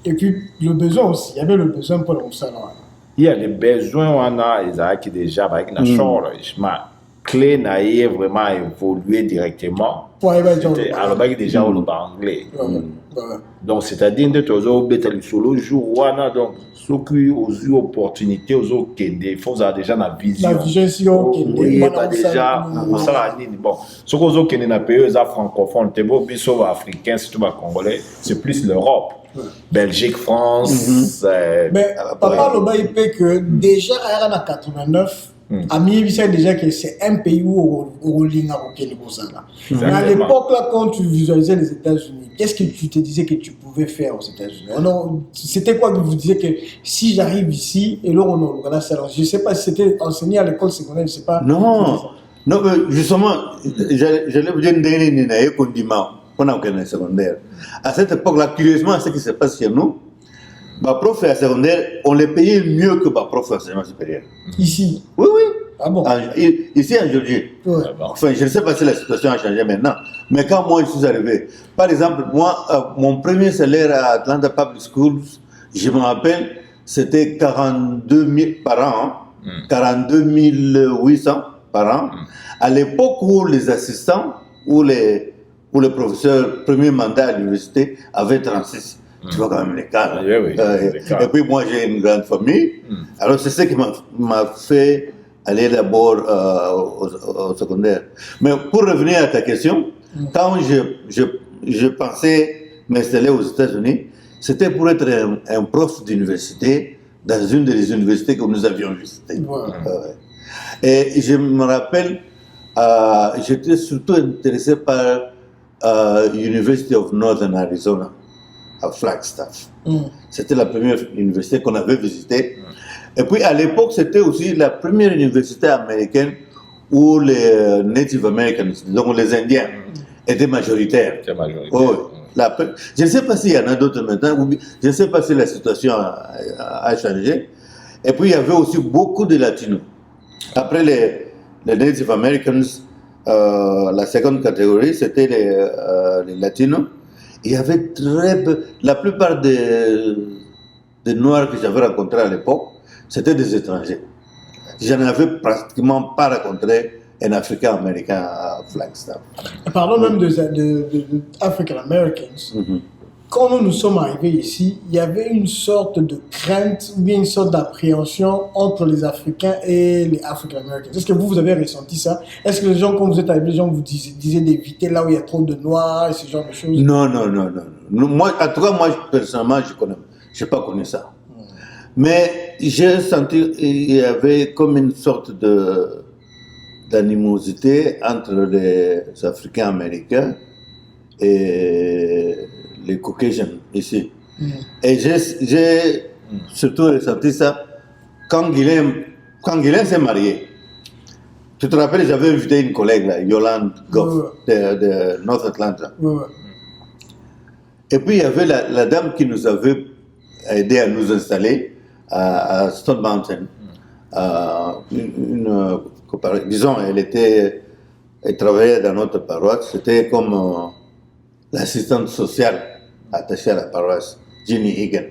Et puis le besoin aussi. Il y avait le besoin pour le salon. Il y a les besoins, on a, ils ont déjà avec la chambre, clé n'a vraiment évolué directement. Ouais, Alors, il déjà au anglais. Donc, c'est-à-dire que tu as le solo jour, donc, ceux qui ont eu opportunité, aux Kende, il faut déjà la vision. La vision, si on Kende. Oui, déjà, ça la bon. Ceux qui ont Kende, n'a pas eu francophone, t'es beau, puis sauf africain, si tu vas congolais, c'est plus l'Europe. Belgique, France. Mais papa, il peut que déjà, en 89, à Miyébissa, déjà que c'est un pays où on ligne à Mais à l'époque, là, quand tu visualisais les États-Unis, qu'est-ce que tu te disais que tu pouvais faire aux États-Unis? C'était quoi que vous disiez que si j'arrive ici, et là, on a ça. Je ne sais pas si c'était enseigné à l'école secondaire, je ne sais pas. Non, non, justement, j'allais vous dire un condiment qu'on a au secondaire. À cette époque-là, curieusement, ce qui se passe chez nous, ma prof à secondaire, on les payait mieux que ma prof à enseignement supérieur. Ici? Oui, oui. Ah bon? Ici en Géorgie. Ouais. Enfin, je ne sais pas si la situation a changé maintenant, mais quand moi je suis arrivé, par exemple, moi, mon premier salaire à Atlanta Public Schools, je me rappelle, c'était 42 000 par an, 42 800 par an. À l'époque où les assistants ou les professeurs, premier mandat à l'université, avaient 36. Tu vois quand même les cas. Et puis moi j'ai une grande famille. Alors c'est ce qui m'a fait aller d'abord au secondaire. Mais pour revenir à ta question, quand je pensais m'installer aux États-Unis, c'était pour être un prof d'université dans une des universités que nous avions visitées. Et je me rappelle, j'étais surtout intéressé par University of Northern Arizona à Flagstaff. C'était la première université qu'on avait visitée. Et puis à l'époque, c'était aussi la première université américaine où les Native Americans, donc les Indiens, étaient majoritaires. Je ne sais pas s'il y en a d'autres maintenant, je ne sais pas si la situation a changé. Et puis il y avait aussi beaucoup de Latinos. Après les Native Americans, la seconde catégorie, c'était les Latinos. Il y avait la plupart des Noirs que j'avais rencontrés à l'époque, c'était des étrangers. Je n'avais pratiquement pas rencontré un Africain-Américain à Flagstaff. Parlons même de African Americans. Quand nous sommes arrivés ici, il y avait une sorte de crainte ou bien une sorte d'appréhension entre les Africains et les African Americans. Est-ce que vous avez ressenti ça? Est-ce que les gens, quand vous êtes arrivés, les gens vous disaient d'éviter là où il y a trop de Noirs et ce genre de choses? Non. Moi, en tout cas, moi, personnellement, je n'ai pas connu ça. Mais j'ai senti qu'il y avait comme une sorte d'animosité entre les Africains américains et les Caucasiens ici. Et j'ai surtout ressenti ça quand Guilain s'est marié. Tu te rappelles, j'avais invité une collègue, là, Yolande Goff, de North Atlanta. Et puis il y avait la dame qui nous avait aidé à nous installer à Stone Mountain. Disons, elle travaillait dans notre paroisse. C'était comme l'assistante sociale attachée à la paroisse, Ginny Egan.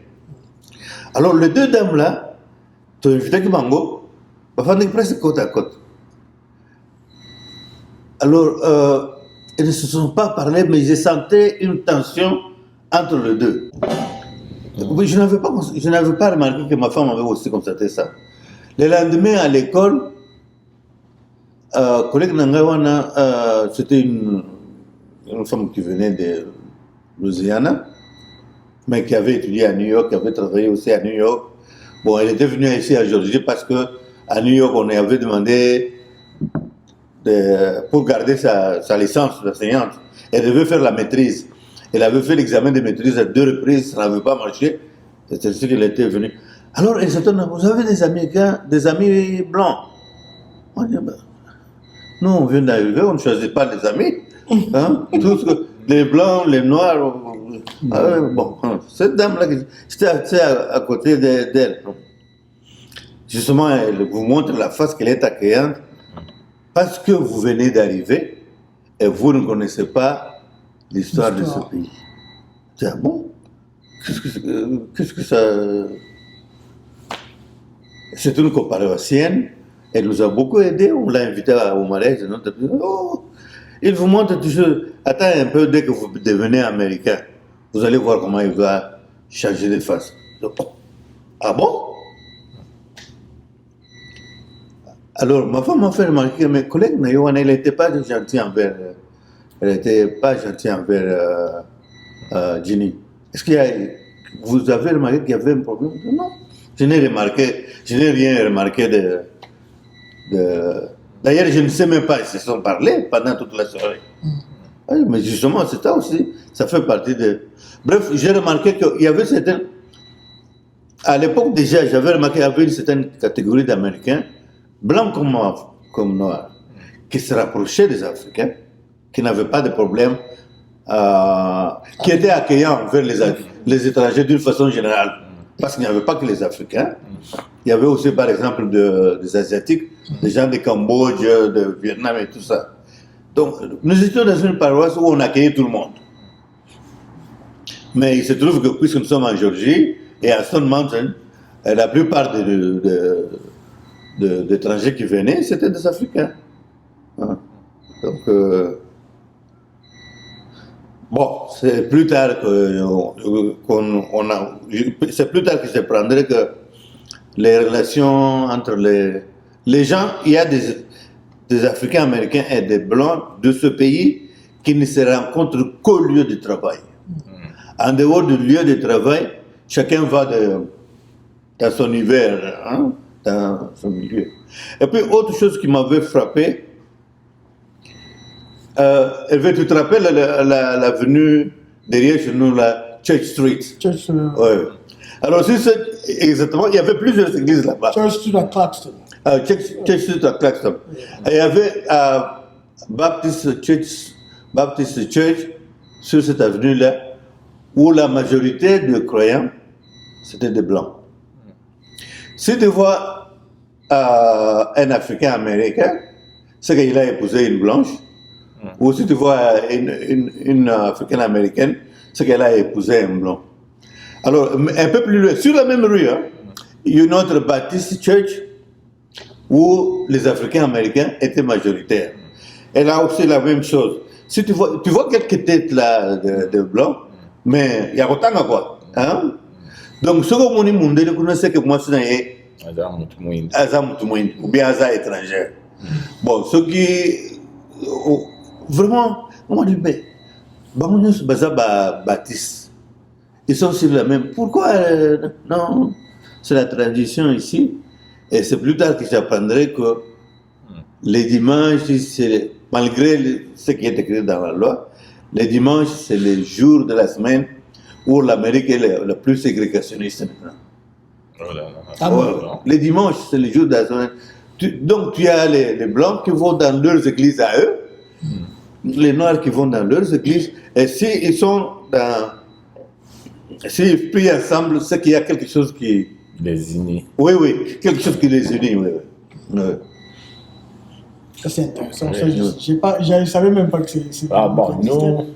Alors, les deux dames-là, tu as invité qui mango, on presque côte à côte. Alors, elles ne se sont pas parlé, mais j'ai senti une tension entre les deux. Oui, je n'avais pas remarqué que ma femme avait aussi constaté ça. Le lendemain, à l'école, collègue Nangawana, c'était une femme qui venait de Louisiana, mais qui avait étudié à New York, qui avait travaillé aussi à New York. Bon, elle était venue ici à Géorgie parce qu'à New York, on avait demandé pour garder sa licence d'enseignante. Elle devait faire la maîtrise. Elle avait fait l'examen de maîtrise à 2 reprises, ça n'avait pas marché. C'est ainsi qu'elle était venue. Alors, elle s'étonne, vous avez des amis blancs? On dit, nous, on vient d'arriver, on ne choisit pas les amis. Hein? Les blancs, les noirs. Bon, cette dame-là, j'étais à côté d'elle. Justement, elle vous montre la face qu'elle est accueillante parce que vous venez d'arriver et vous ne connaissez pas l'histoire de ce pays. C'est bon? Qu'est-ce que ça... C'est une comparéosienne Elle nous a beaucoup aidés. On l'a invité au mariage. Oh, il vous montre toujours. Attends un peu, dès que vous devenez américain, vous allez voir comment il va changer de face. Ah bon? Alors, ma femme m'a fait remarquer que mes collègues, elle n'était pas gentille envers. Elle n'était pas gentille envers Ginny. Est-ce qu'il y a. Vous avez remarqué qu'il y avait un problème? Non. Je n'ai rien remarqué de. D'ailleurs, je ne sais même pas, ils se sont parlé pendant toute la soirée. Oui, mais justement, c'est ça aussi, ça fait partie de... Bref, j'ai remarqué qu'il y avait certaines... À l'époque déjà, j'avais remarqué qu'il y avait une certaine catégorie d'Américains, blancs comme noirs, qui se rapprochaient des Africains, qui n'avaient pas de problème, qui étaient accueillants envers les étrangers d'une façon générale. Parce qu'il n'y avait pas que les Africains, il y avait aussi par exemple des Asiatiques, des gens du Cambodge, de Vietnam et tout ça. Donc nous étions dans une paroisse où on accueillait tout le monde. Mais il se trouve que puisque nous sommes en Géorgie et à Stone Mountain, la plupart des étrangers qui venaient, c'était des Africains. Hein. Donc, bon, c'est plus tard c'est plus tard que je prendrai que les relations entre les gens, il y a des Africains américains et des Blancs de ce pays qui ne se rencontrent qu'au lieu de travail. En dehors du lieu de travail, chacun va dans son univers, hein, dans son milieu. Et puis, autre chose qui m'avait frappé, tu te rappelles l'avenue derrière chez nous, la Church Street? Ouais. Alors, exactement, il y avait plusieurs églises là-bas. Church Street à Claxton. Church Street à Claxton. Et il y avait Baptist Church sur cette avenue-là, où la majorité de croyants, c'était des Blancs. Si tu vois un Africain américain, c'est qu'il a épousé une blanche. Ou si tu vois une Africaine américaine, c'est qu'elle a épousé un blanc. Alors, un peu plus loin, sur la même rue, hein, il y a une autre Baptist Church où les Africains américains étaient majoritaires. Elle a aussi la même chose. Si tu vois quelques têtes là de blancs, mais il y a autant à quoi. Hein? Donc, ce que on dit, c'est que moi, c'est ou bien Aza étranger. Bon, ce qui. Vraiment, on m'a dit, mais, Baptiste, ils sont sur la même. Pourquoi non, c'est la tradition ici. Et c'est plus tard que j'apprendrai que les dimanches, malgré ce qui est écrit dans la loi, les dimanches, c'est le jour de la semaine où l'Amérique est la plus ségrégationniste maintenant. Les dimanches, c'est le jour de la semaine. Donc, tu as les Blancs qui vont dans leurs églises à eux, les Noirs qui vont dans leurs églises, et s'ils sont s'ils prient ensemble, c'est qu'il y a quelque chose qui les unis. Oui, quelque chose qui les unit, oui. Ça, c'est intéressant. Je ne savais même pas que c'est. Ah bon, nous,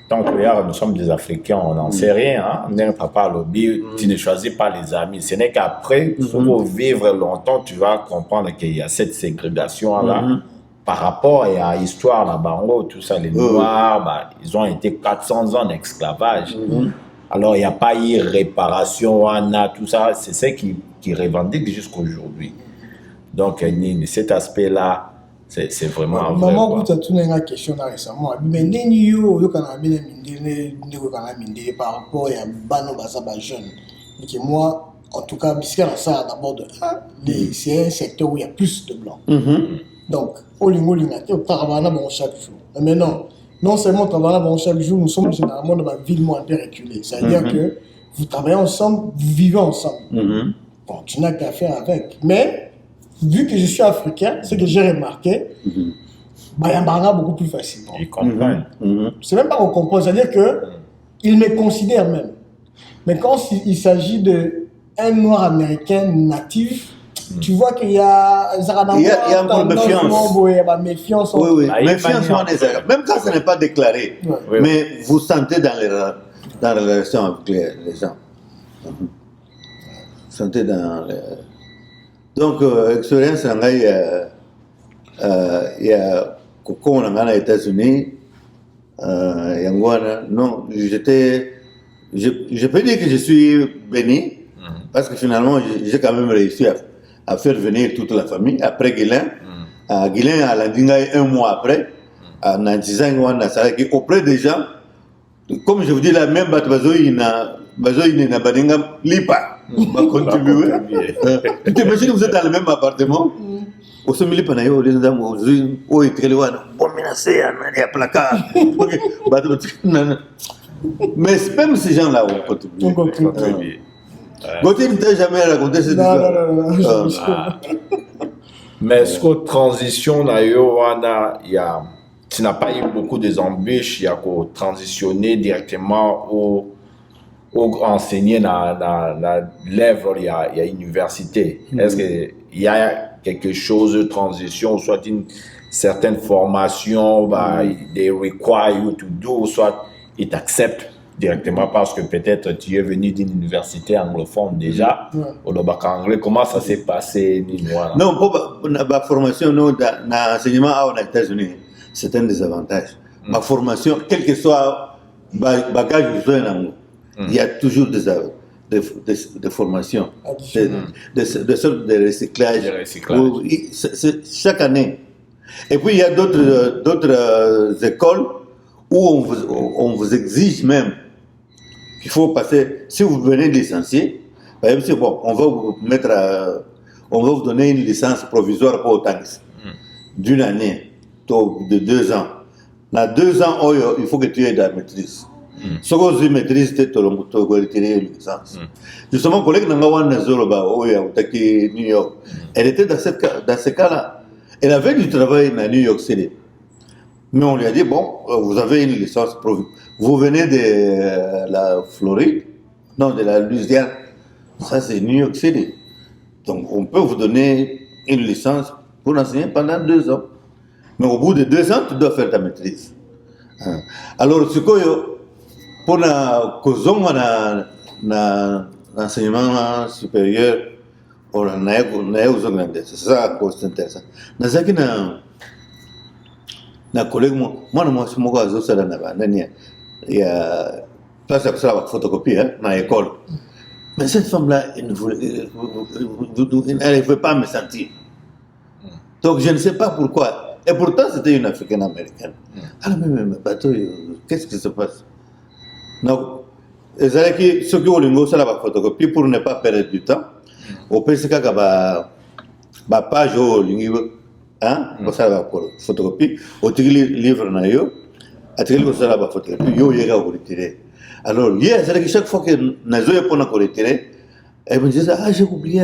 tant que nous sommes des Africains, on n'en sait rien. Hein? Papa lobby, tu ne choisis pas les amis. Ce n'est qu'après, pour vivre longtemps, tu vas comprendre qu'il y a cette ségrégation-là. Par rapport à l'histoire là-bas, tout ça, les Noirs, ils ont été 400 ans d'esclavage. Alors, il n'y a pas eu réparation, tout ça. C'est ce qui revendique jusqu'à aujourd'hui. Donc, cet aspect-là, c'est vraiment vrai. Maman, vous avez une question récemment. Mais par rapport à Bano Bazaba jeune. Moi, en tout cas, ça d'abord c'est un secteur où il y a plus de blancs. Donc, chaque jour. Mais non seulement travaillons chaque jour, nous sommes généralement dans une ville moins reculée. C'est-à-dire que vous travaillez ensemble, vous vivez ensemble. Bon, tu n'as qu'à faire avec. Mais, vu que je suis africain, ce que j'ai remarqué, il y a un beaucoup plus facilement. Ils comprennent. C'est même pas qu'on comprend, c'est-à-dire qu'ils me considèrent même. Mais quand il s'agit d'un noir américain natif, tu vois qu'il y a encore méfiance. Oui, méfiance. Même quand ce n'est pas déclaré. Mais vous sentez dans la relation avec les gens. Vous sentez dans Donc, expérience, il y a Coco, on a aux États-Unis, non, je peux dire que je suis béni, parce que finalement, j'ai quand même réussi à faire venir toute la famille. Après Guilain, Guilain à Landingaï 1 mois après, à Nantizang, auprès des gens, comme je vous dis, la même Batbazoï n'a Badinga Lipa va contribuer. Tu t'imagines que vous êtes dans le même appartement? Au sommet de Panayo, les dames, au Téléwan, bon menacé, il y a placard. Mais même ces gens-là ont contribué. Gauthier ne t'a jamais raconté cette histoire. Non. Mais est-ce que transition, tu n'as pas eu beaucoup des embûches, il y a qu'à transitionner directement au enseigner dans l'œuvre, il y a université. Est-ce qu'il y a quelque chose de transition, soit une certaine formation, they require you to do, soit ils t'acceptent directement parce que peut-être tu es venu d'une université anglophone déjà, au bac anglais. Comment ça s'est passé? Non, pour la formation dans l'enseignement aux États-Unis, c'est un désavantage. Ma formation, quel que soit le bagage que je sois en il y a toujours des formations, des sortes de recyclage. Chaque année. Et puis il y a d'autres écoles où on vous exige même qu'il faut passer. Si vous venez licencier, par exemple, bon, on va vous donner une licence provisoire pour autant d'une année, de 2 ans. Dans 2 ans, il faut que tu aies de la maîtrise. Ce que tu maîtrises, tu dois retirer une licence. Justement, collègue Nangawan Nazoroba, New York, elle était dans ce cas-là. Elle avait du travail à New York City. Mais on lui a dit, bon, vous avez une licence provisoire. Vous venez de la Floride, non, de la Louisiane. Ça, c'est New York City. Donc, on peut vous donner une licence pour enseigner pendant 2 ans. Mais au bout de 2 ans, tu dois faire ta maîtrise. Alors, ce que pour l'enseignement supérieur, c'est ça qui est intéressant. Na collègue moi je suis à Zosala il y a pas ça la photocopie dans l'école. Mais cette femme-là, elle ne veut pas me sentir. Donc je ne sais pas pourquoi. Et pourtant c'était une africaine-américaine. Alors mais bateau, qu'est-ce qui se passe? Donc, ceux qui ont le ça la photocopie pour ne pas perdre du temps. Au PCK la page au lingue ça la photocopie, au livre na yo, à ça la photocopie, yo yega au retirer. Alors, c'est chaque fois que nazo est pour nous retirer, elle me disait j'ai oublié,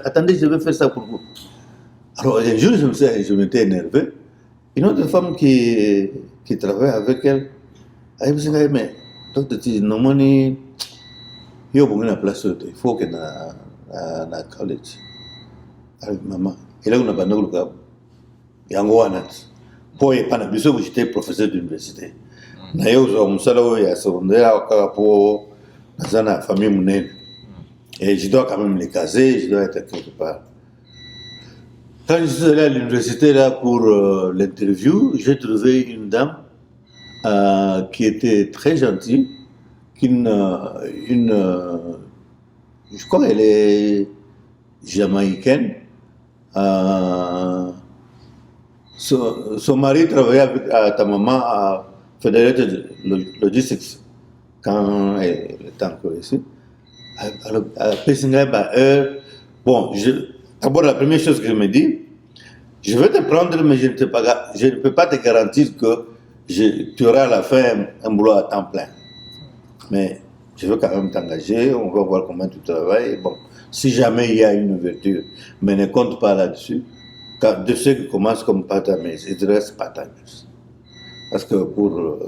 attendez, je vais faire ça pour vous. Alors un jour je m'étais énervé. Une autre femme qui travaille avec elle, elle me disait mais donc tu nomoni yo pour une place il faut que na college. Alors maman, il a une bande de gars. Yango wana po e pana biso j'étais professeur d'université. Na yo zo musala ya secondaire pour dans la famille monnaie. Et je dois quand même les caser, je dois être quelque part. Quand je suis allé à l'université là pour l'interview, j'ai trouvé une dame qui était très gentille, je crois qu'elle est jamaïcaine. Son mari travaillait avec ta maman à Federated Logistics quand elle était encore ici. Alors, bon, d'abord la première chose que je me dis, je vais te prendre, mais je ne peux pas te garantir que tu auras à la fin un boulot à temps plein. Mais je veux quand même t'engager, on va voir comment tu travailles. Bon, si jamais il y a une ouverture, mais ne compte pas là-dessus. Car de ceux qui commencent comme part-timers, ils restent part-timers. Parce que pour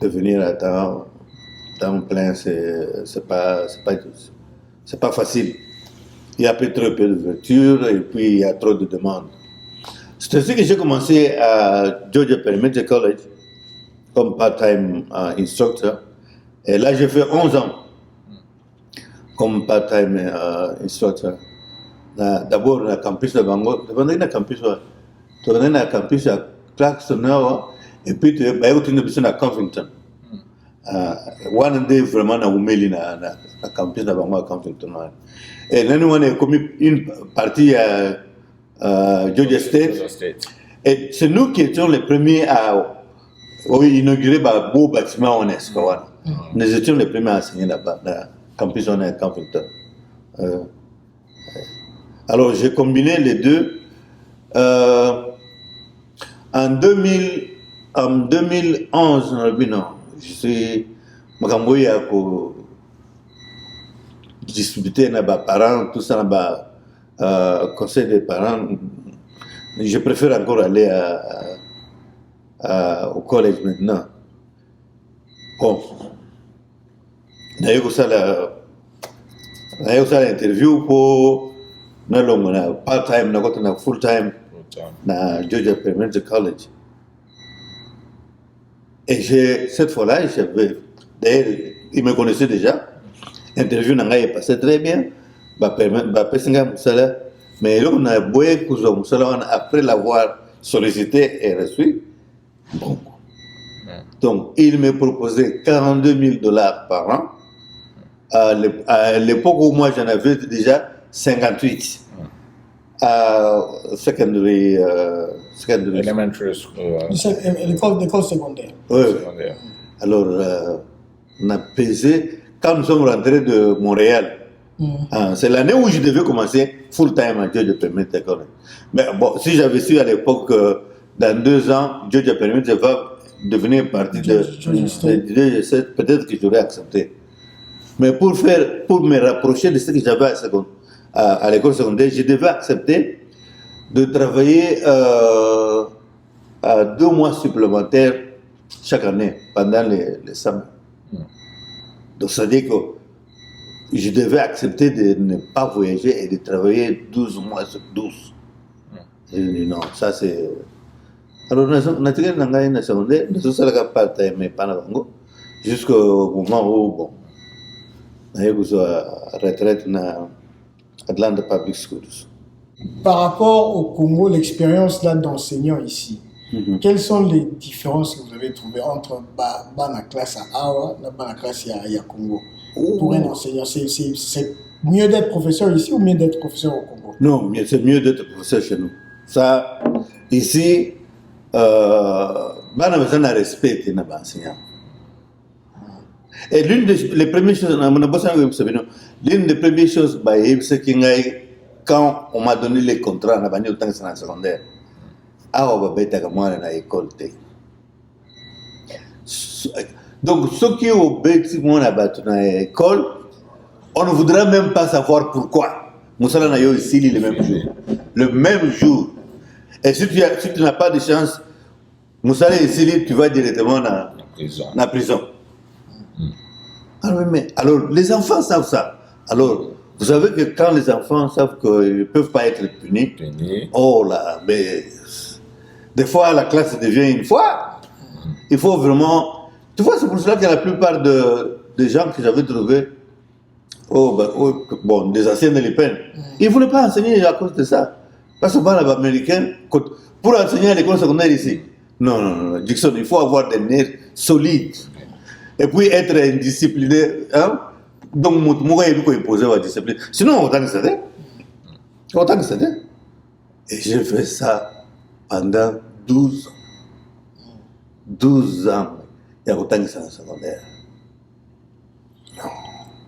devenir à temps plein, c'est pas facile. Il y a trop peu d'ouverture et puis il y a trop de demandes. C'est ainsi que j'ai commencé à Georgia Perimeter College comme part-time instructor. Et là, j'ai fait 11 ans comme part-time instructor. d'abord na campus de Bango, na campus na campus à Clarkson et puis tu vas au na Covington. One day vraiment na umeli na campus de Bango à Covington. Et là nous on est comme une partie à Georgia State. Et c'est nous qui étions les premiers à inaugurer un beau bâtiment en Escobar. Nous étions les premiers à enseigner là-bas, dans le campus de Covington. Alors j'ai combiné les deux. En 2011, je suis pour discuter avec mes parents, tout ça, conseil des parents. Je préfère encore aller au collège maintenant. Bon. D'ailleurs, ça l'interview pour part-time, full-time, na Georgia Permanente College. Et cette fois-là, d'ailleurs, ils me connaissaient déjà. L'interview n'a pas passé très bien. Mais là, on a beau après l'avoir sollicité et reçu. Bon. Donc, il me proposait $42,000 par an. À l'époque où moi j'en avais déjà 58. Secondary. Elementary school. L'école secondaire. Oui. Alors, on a pesé. Quand nous sommes rentrés de Montréal, c'est l'année où je devais commencer full-time à Georgia Permanente College. Mais bon, si j'avais su à l'époque que dans 2 ans, Georgia Permanente va devenir partie de Georgia State, peut-être que j'aurais accepté. Mais pour me rapprocher de ce que j'avais à l'école secondaire, je devais accepter de travailler à 2 mois supplémentaires chaque année pendant les summers. Donc ça veut dire que je devais accepter de ne pas voyager et de travailler 12 mois sur 12. J'ai dit non, ça c'est... Alors, on a tiré dans secondaire, nous sommes part-time, mais pas jusqu'au moment où, bon, je suis à retraite dans Atlanta Public Schools. Par rapport au Congo, l'expérience là d'enseignant ici, quelles sont les différences que vous avez trouvées entre la classe à Awa et la classe à Congo? Pour un enseignant, c'est mieux d'être professeur ici ou mieux d'être professeur au Congo? Non, c'est mieux d'être professeur chez nous. Ça, ici, on a besoin de respect de l'enseignant. Et l'une des premières choses, c'est que quand on m'a donné les contrats, on a banni autant que c'est en secondaire. Donc, ceux qui ont bêti dans l'école, on ne voudra même pas savoir pourquoi. Moussala n'a eu ici le même jour. Le même jour. Et si tu n'as pas de chance, Moussala ici, tu vas directement dans la prison. Alors, les enfants savent ça. Alors, vous savez que quand les enfants savent qu'ils ne peuvent pas être punis, oh là, mais des fois la classe devient une fois. Il faut vraiment. Tu vois, c'est pour cela que la plupart des gens que j'avais trouvés, bon, des anciens de l'IPEN, ils ne voulaient pas enseigner à cause de ça. Parce que les Américains, pour enseigner à l'école secondaire ici, non, Dixon, il faut avoir des nerfs solides. Et puis être indiscipliné. Hein? Donc, moi, il faut imposer la discipline. Sinon, autant que c'était. Et j'ai fait ça pendant 12 ans. 12 ans. Il y a autant que ça en secondaire.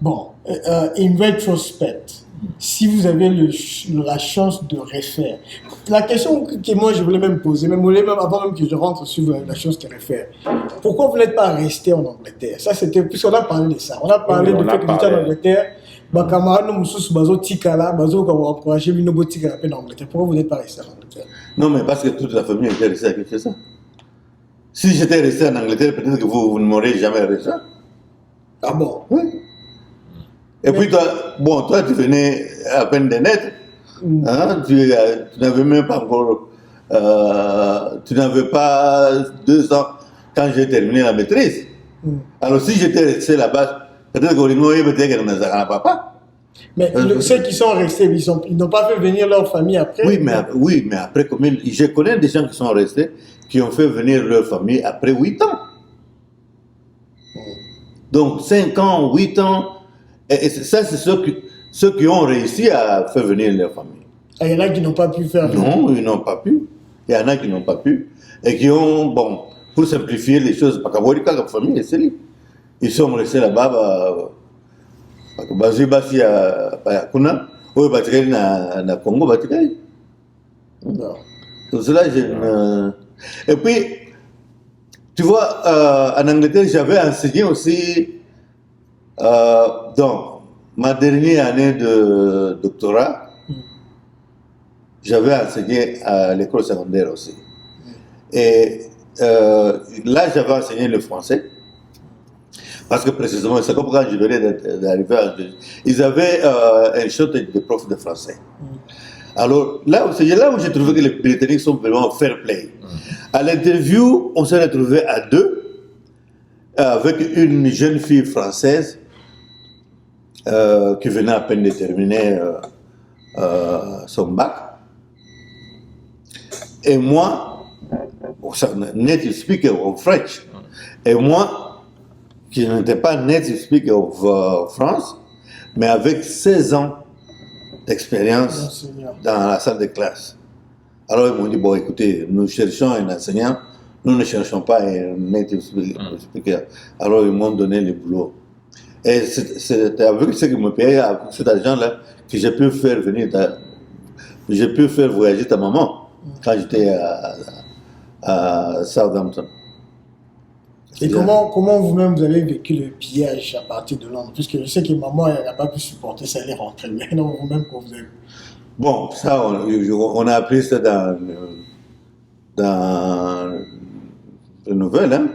Bon, in retrospect, si vous avez la chance de refaire, la question que moi je voulais même poser, même avant même que je rentre sur la chose de refaire, pourquoi vous n'êtes pas resté en Angleterre? Ça c'était, puisqu'on a parlé de ça, on a parlé du fait que vous étiez en Angleterre, ma camarade nous bazo tikala, bazo comme encourager une tikala en Angleterre. Pourquoi vous n'êtes pas resté en Angleterre? Non, mais parce que toute la famille était restée avec ça. Si j'étais resté en Angleterre, peut-être que vous ne m'aurez jamais resté. Ah bon? Oui. Et puis toi, tu venais à peine de naître. Hein, tu n'avais même pas encore. Tu n'avais pas 2 ans quand j'ai terminé la maîtrise. Alors si j'étais resté là-bas, peut-être que je ne papa. Mais ceux qui sont restés, ils n'ont pas fait venir leur famille après. Oui, mais après, je connais des gens qui sont restés, qui ont fait venir leur famille après 8 ans. Donc 5 ans, 8 ans, et ça, c'est ceux qui ont réussi à faire venir leur famille. Il y en a qui n'ont pas pu faire. Non, ils n'ont pas pu. Il y en a qui n'ont pas pu. Et qui ont, bon, pour simplifier les choses, parce que la famille, c'est lui. Ils sont restés là-bas, basé basi à Kuna, ou Batikari na Congo, Batikari. Tout cela, et puis, tu vois, en Angleterre, j'avais enseigné aussi, dans ma dernière année de doctorat, j'avais enseigné à l'école secondaire aussi. Et là, j'avais enseigné le français. Parce que précisément, c'est comme quand je venais d'arriver à... Ils avaient un shortage de profs de français. Alors, c'est là où j'ai trouvé que les Britanniques sont vraiment fair play. À l'interview, on s'est retrouvé à 2 avec une jeune fille française qui venait à peine de terminer son bac. Et moi, native speaker of French. Et moi, qui n'était pas native speaker of France, mais avec 16 ans d'expérience dans la salle de classe. Alors ils m'ont dit, bon écoutez, nous cherchons un enseignant, nous ne cherchons pas un native speaker. Alors ils m'ont donné le boulot. Et c'était avec ce qui me payait, avec cet argent-là, que j'ai pu faire j'ai pu faire voyager ta maman quand j'étais à Southampton. Et comment vous-même vous avez vécu le pillage à partir de Londres? Puisque je sais que maman, elle n'a pas pu supporter ça, elle est rentrée. Mais non, vous-même, quand vous avez... Bon, ça, on a appris ça dans les nouvelles. Hein.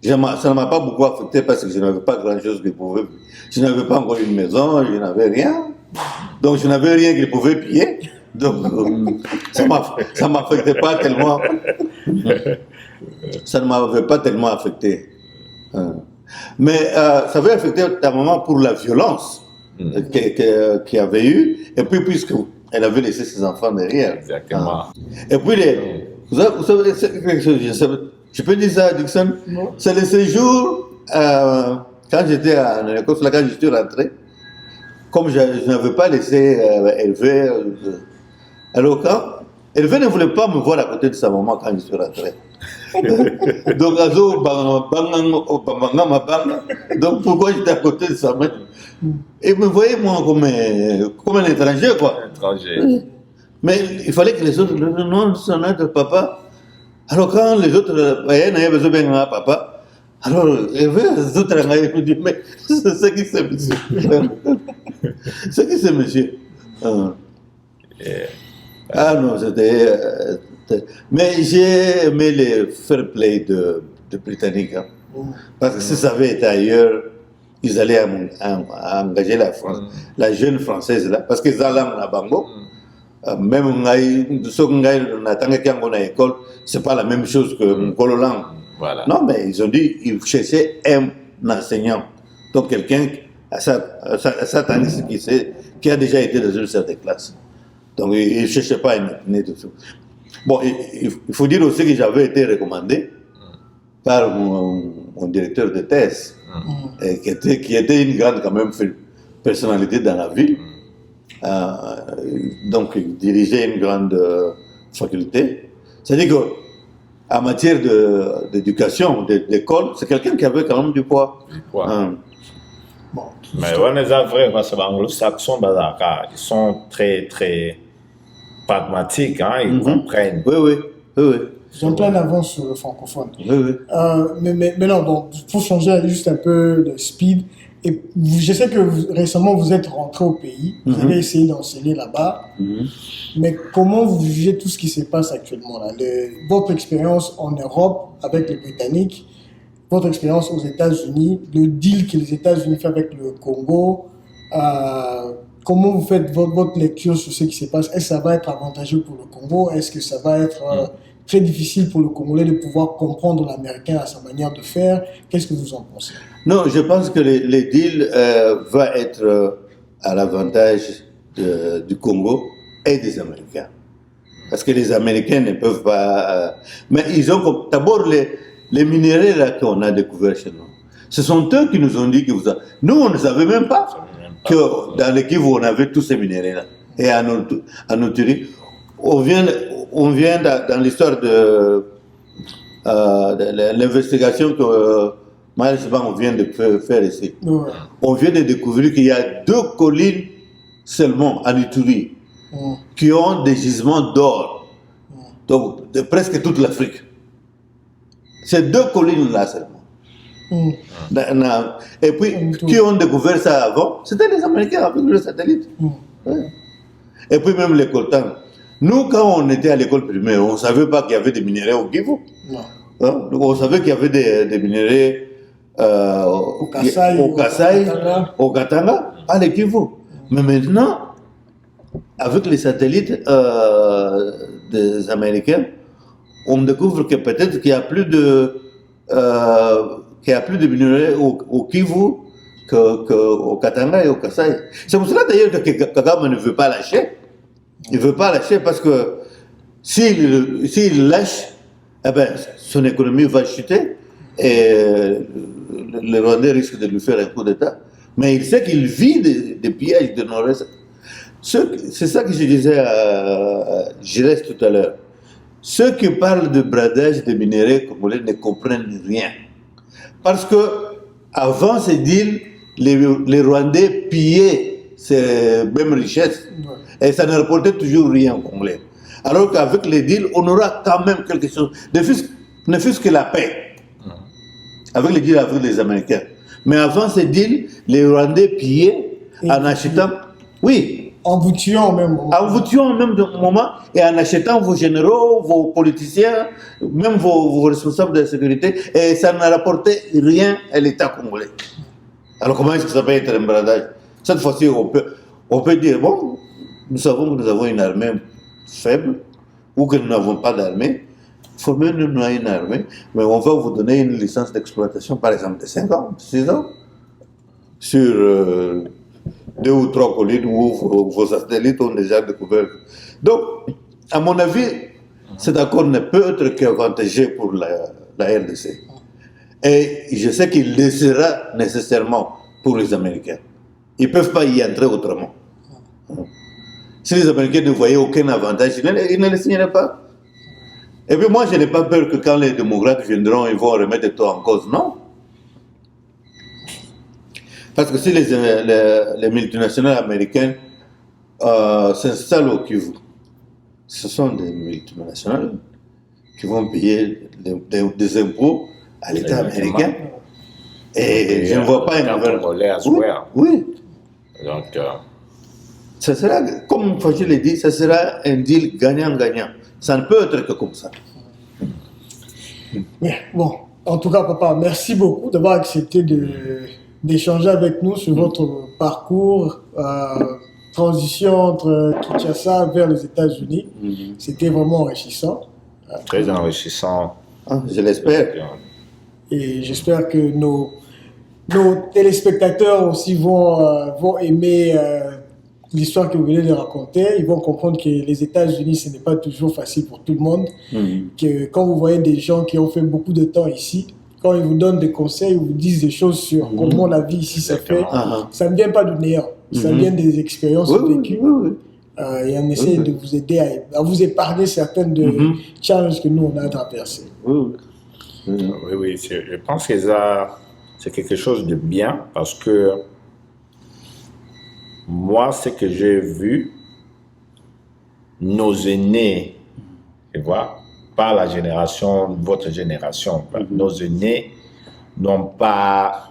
Ça ne m'a pas beaucoup affecté parce que je n'avais pas grand-chose qui pouvait... Je n'avais pas encore une maison, je n'avais rien. Donc, je n'avais rien qui pouvait piller. Donc, ça ne m'affectait pas tellement. Ça ne m'avait pas tellement affecté. Mais ça avait affecté ta maman pour la violence qu'il y avait eu. Et puis, puisqu'elle avait laissé ses enfants derrière. Exactement. Et puis, vous savez quelque chose, je peux dire ça, Dixon? C'est le séjour, quand j'étais à l'école, quand je suis rentré, comme je n'avais pas laissé Hervé. Alors, quand Hervé ne voulait pas me voir à côté de sa maman quand je suis rentré. Donc pourquoi j'étais à côté de sa mère? Il me voyait moi comme un étranger, quoi. Mais il fallait que les autres non, c'est notre papa. Alors quand les autres n'avaient besoin d'un papa, alors les autres me disent, mais c'est qui c'est monsieur? C'est qui c'est monsieur? Ah non, c'était... mais j'ai aimé les fair play de Britanniques. Hein. Parce que si ça avait été ailleurs, ils allaient engager la jeune française là. Parce qu'ils allaient à Bango. Même ceux qui ont à l'école, ce n'est pas la même chose que Nkololang. Voilà. Non, mais ils ont dit qu'ils cherchaient un enseignant. Donc quelqu'un à sa tendance qui a déjà été dans une salle de classe. Donc ils ne cherchaient pas un native. Bon, il faut dire aussi que j'avais été recommandé par mon directeur de thèse, qui était une grande quand même personnalité dans la ville. Donc il dirigeait une grande faculté. C'est-à-dire qu'en matière d'éducation, d'école, c'est quelqu'un qui avait quand même du poids. Bon, mais les vrais anglo-saxons, ils sont très, très pragmatiques, hein, ils comprennent. Oui. Ils ont plein d'avance sur le francophone. Oui. Mais non, bon, pour changer juste un peu de speed, et je sais que récemment vous êtes rentré au pays, vous avez essayé d'enseigner là-bas, mais comment vous jugez tout ce qui se passe actuellement là? Votre expérience en Europe avec les Britanniques, votre expérience aux États-Unis, le deal que les États-Unis font avec le Congo, comment vous faites votre lecture sur ce qui se passe? Est-ce que ça va être avantageux pour le Congo? Est-ce que ça va être très difficile pour le Congolais de pouvoir comprendre l'Américain à sa manière de faire? Qu'est-ce que vous en pensez? Non, je pense que les deals va être à l'avantage du Congo et des Américains. Parce que les Américains ne peuvent pas... mais ils ont d'abord les minéraux là qu'on a découverts chez nous. Ce sont eux qui nous ont dit que nous, on ne savait même pas que dans le Kivu, on avait tous ces minéraux là. Et à Noturi, on vient dans l'histoire de l'investigation que Miles Bang vient de faire ici. Ouais. On vient de découvrir qu'il y a 2 collines seulement à Nuturi qui ont des gisements d'or, donc de presque toute l'Afrique. Ces 2 collines-là seulement. Et puis, qui ont découvert ça avant? C'était les Américains avec le satellite. Ouais. Et puis même les coltans. Nous, quand on était à l'école primaire, on ne savait pas qu'il y avait des minéraux au Kivu. Hein? Donc, on savait qu'il y avait des minéraux au Kasaï, au Katanga, à le Kivu. Mais maintenant, avec les satellites des Américains, on découvre que peut-être qu'il y a plus de minéraux au Kivu qu'au Katanga et au Kasaï. C'est pour cela d'ailleurs que Kagame ne veut pas lâcher. Il ne veut pas lâcher parce que s'il lâche, eh ben, son économie va chuter et le Rwandais risque de lui faire un coup d'État. Mais il sait qu'il vit des pièges de nord-est. C'est ça que je disais à Gilles tout à l'heure. Ceux qui parlent de bradage de minéraux congolais ne comprennent rien. Parce que avant ces deals, les Rwandais pillaient ces mêmes richesses et ça ne rapportait toujours rien aux Congolais. Alors qu'avec les deals, on aura quand même quelque chose, ne fût-ce que la paix. Avec les deals avec les Américains. Mais avant ces deals, les Rwandais pillaient en achetant. Oui. En vous tuant même. En vous tuant même de moment et en achetant vos généraux, vos politiciens, même vos responsables de la sécurité, et ça ne rapportait rien à l'État congolais. Alors comment est-ce que ça peut être un bradage? Cette fois-ci, on peut dire, bon, nous savons que nous avons une armée faible, ou que nous n'avons pas d'armée, formez-nous une armée, mais on va vous donner une licence d'exploitation, par exemple, de 5 ans, 6 ans, sur 2 ou 3 collines où vos satellites ont déjà découvert. Donc, à mon avis, cet accord ne peut être qu'avantageux pour la RDC. Et je sais qu'il le sera nécessairement pour les Américains. Ils ne peuvent pas y entrer autrement. Si les Américains ne voyaient aucun avantage, ils ne le signeraient pas. Et puis moi, je n'ai pas peur que quand les démocrates viendront, ils vont remettre tout en cause. Non. Parce que si les multinationales américaines s'installent au Kivu, ce sont des multinationales qui vont payer des impôts à l'État américain. Et je ne vois pas un gouvernement. Oui. Donc, ça sera, comme je l'ai dit, ça sera un deal gagnant-gagnant. Ça ne peut être que comme ça. Mais bon, en tout cas, papa, merci beaucoup d'avoir accepté d'échanger avec nous sur votre parcours, transition entre Kinshasa vers les États-Unis. C'était vraiment enrichissant. Très enrichissant. Je l'espère. Et j'espère que nos téléspectateurs aussi vont aimer l'histoire que vous venez de raconter. Ils vont comprendre que les États-Unis, ce n'est pas toujours facile pour tout le monde. Que quand vous voyez des gens qui ont fait beaucoup de temps ici, quand ils vous donnent des conseils, ils vous disent des choses sur comment la vie ici se fait, ça ne vient pas du néant. Ça vient des expériences vécues. Et on essaie de vous aider à vous épargner certaines de challenges que nous, on a traversées. Oui, je pense que ça, c'est quelque chose de bien parce que moi, ce que j'ai vu, nos aînés, tu vois, pas la génération, votre génération, nos aînés nous ont pas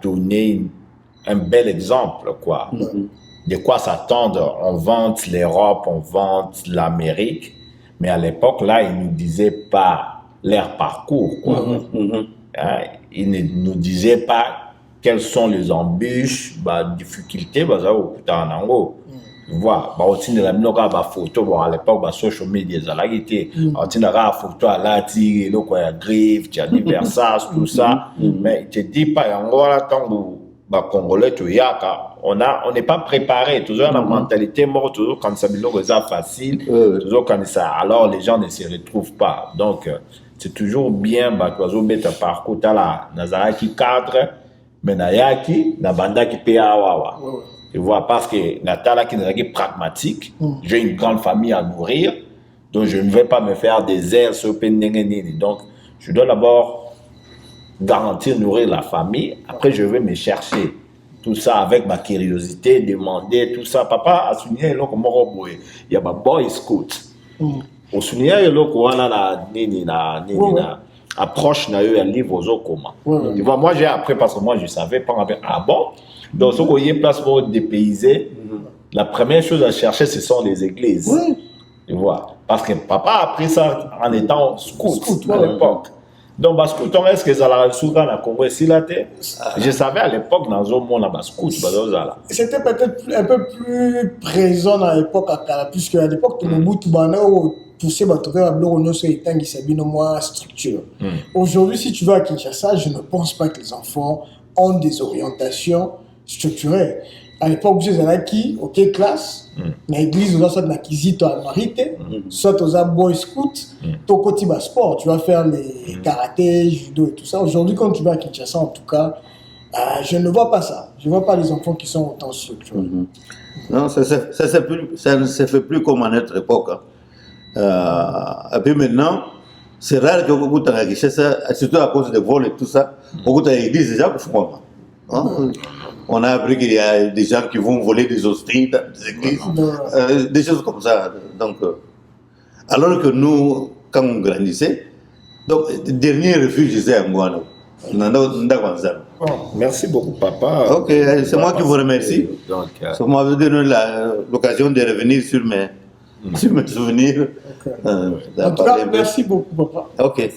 donné un bel exemple, quoi. De quoi s'attendre. On vante l'Europe, on vante l'Amérique, mais à l'époque, là, ils ne nous disaient pas leur parcours, quoi. Ils ne nous disaient pas quelles sont les embûches, difficultés, tu vois, aussi de la photo, à l'époque, social media, la photo à l'ati, le griffe, tu as divers tout ça, mais tu te dis pas, en gros, là, tant que Congolais, tu y as, on n'est pas préparé. Toujours la mentalité morte, toujours quand ça est facile, toujours quand ça. Alors les gens ne se retrouvent pas. Donc, c'est toujours bien, tu parcours, tu as la Nazaraki cadre, mais Nayaki, Nabandaki Peawawa. Tu vois, parce que Natala qui est pragmatique, j'ai une grande famille à nourrir, donc je ne vais pas me faire des airs sur Pendengenini. Donc, je dois d'abord garantir nourrir la famille, après je vais me chercher. Tout ça avec ma curiosité, demander tout ça. Papa a souligné il y a ma boy scout. Au souligné approche na eu un livre aux comment. Tu vois, moi j'ai appris parce que moi je savais pas. Ah bon? Donc ce qu'on y est place pour dépayser, la première chose à chercher ce sont les églises. Tu vois, parce que papa a appris ça en étant scout à l'époque. Donc, parce que est-ce que ça l'a souvent à Congo ici là, je savais à l'époque dans un monde là, scout, c'était peut-être un peu plus présent à l'époque à Kala, puisque à l'époque tout le monde poussé à trouver un blog sur les temps qui s'habille moins structure. Aujourd'hui, si tu vas à Kinshasa, je ne pense pas que les enfants ont des orientations structurées. À l'époque, vous êtes qui, ok, classe, dans l'église, vous êtes dans Kizito à Marité, soit aux boy scout, ton côté sport, tu vas faire les karaté, judo et tout ça. Aujourd'hui, quand tu vas à Kinshasa, en tout cas, je ne vois pas ça. Je ne vois pas les enfants qui sont autant structurés. Non, ça ne se fait plus comme à notre époque. Et puis maintenant, c'est rare que beaucoup de Kinshasa, surtout à cause des vols et tout ça, beaucoup de l'église déjà pour froid. On a appris qu'il y a des gens qui vont voler des hostiles dans des églises, des choses comme ça. Donc, alors que nous, quand on grandissait, donc, le dernier refuge, c'est à Ngouano. Merci beaucoup, papa. Ok, c'est moi qui vous remercie. Ça m'a donné l'occasion de revenir sur mes souvenirs. En tout cas, merci beaucoup, papa. Ok.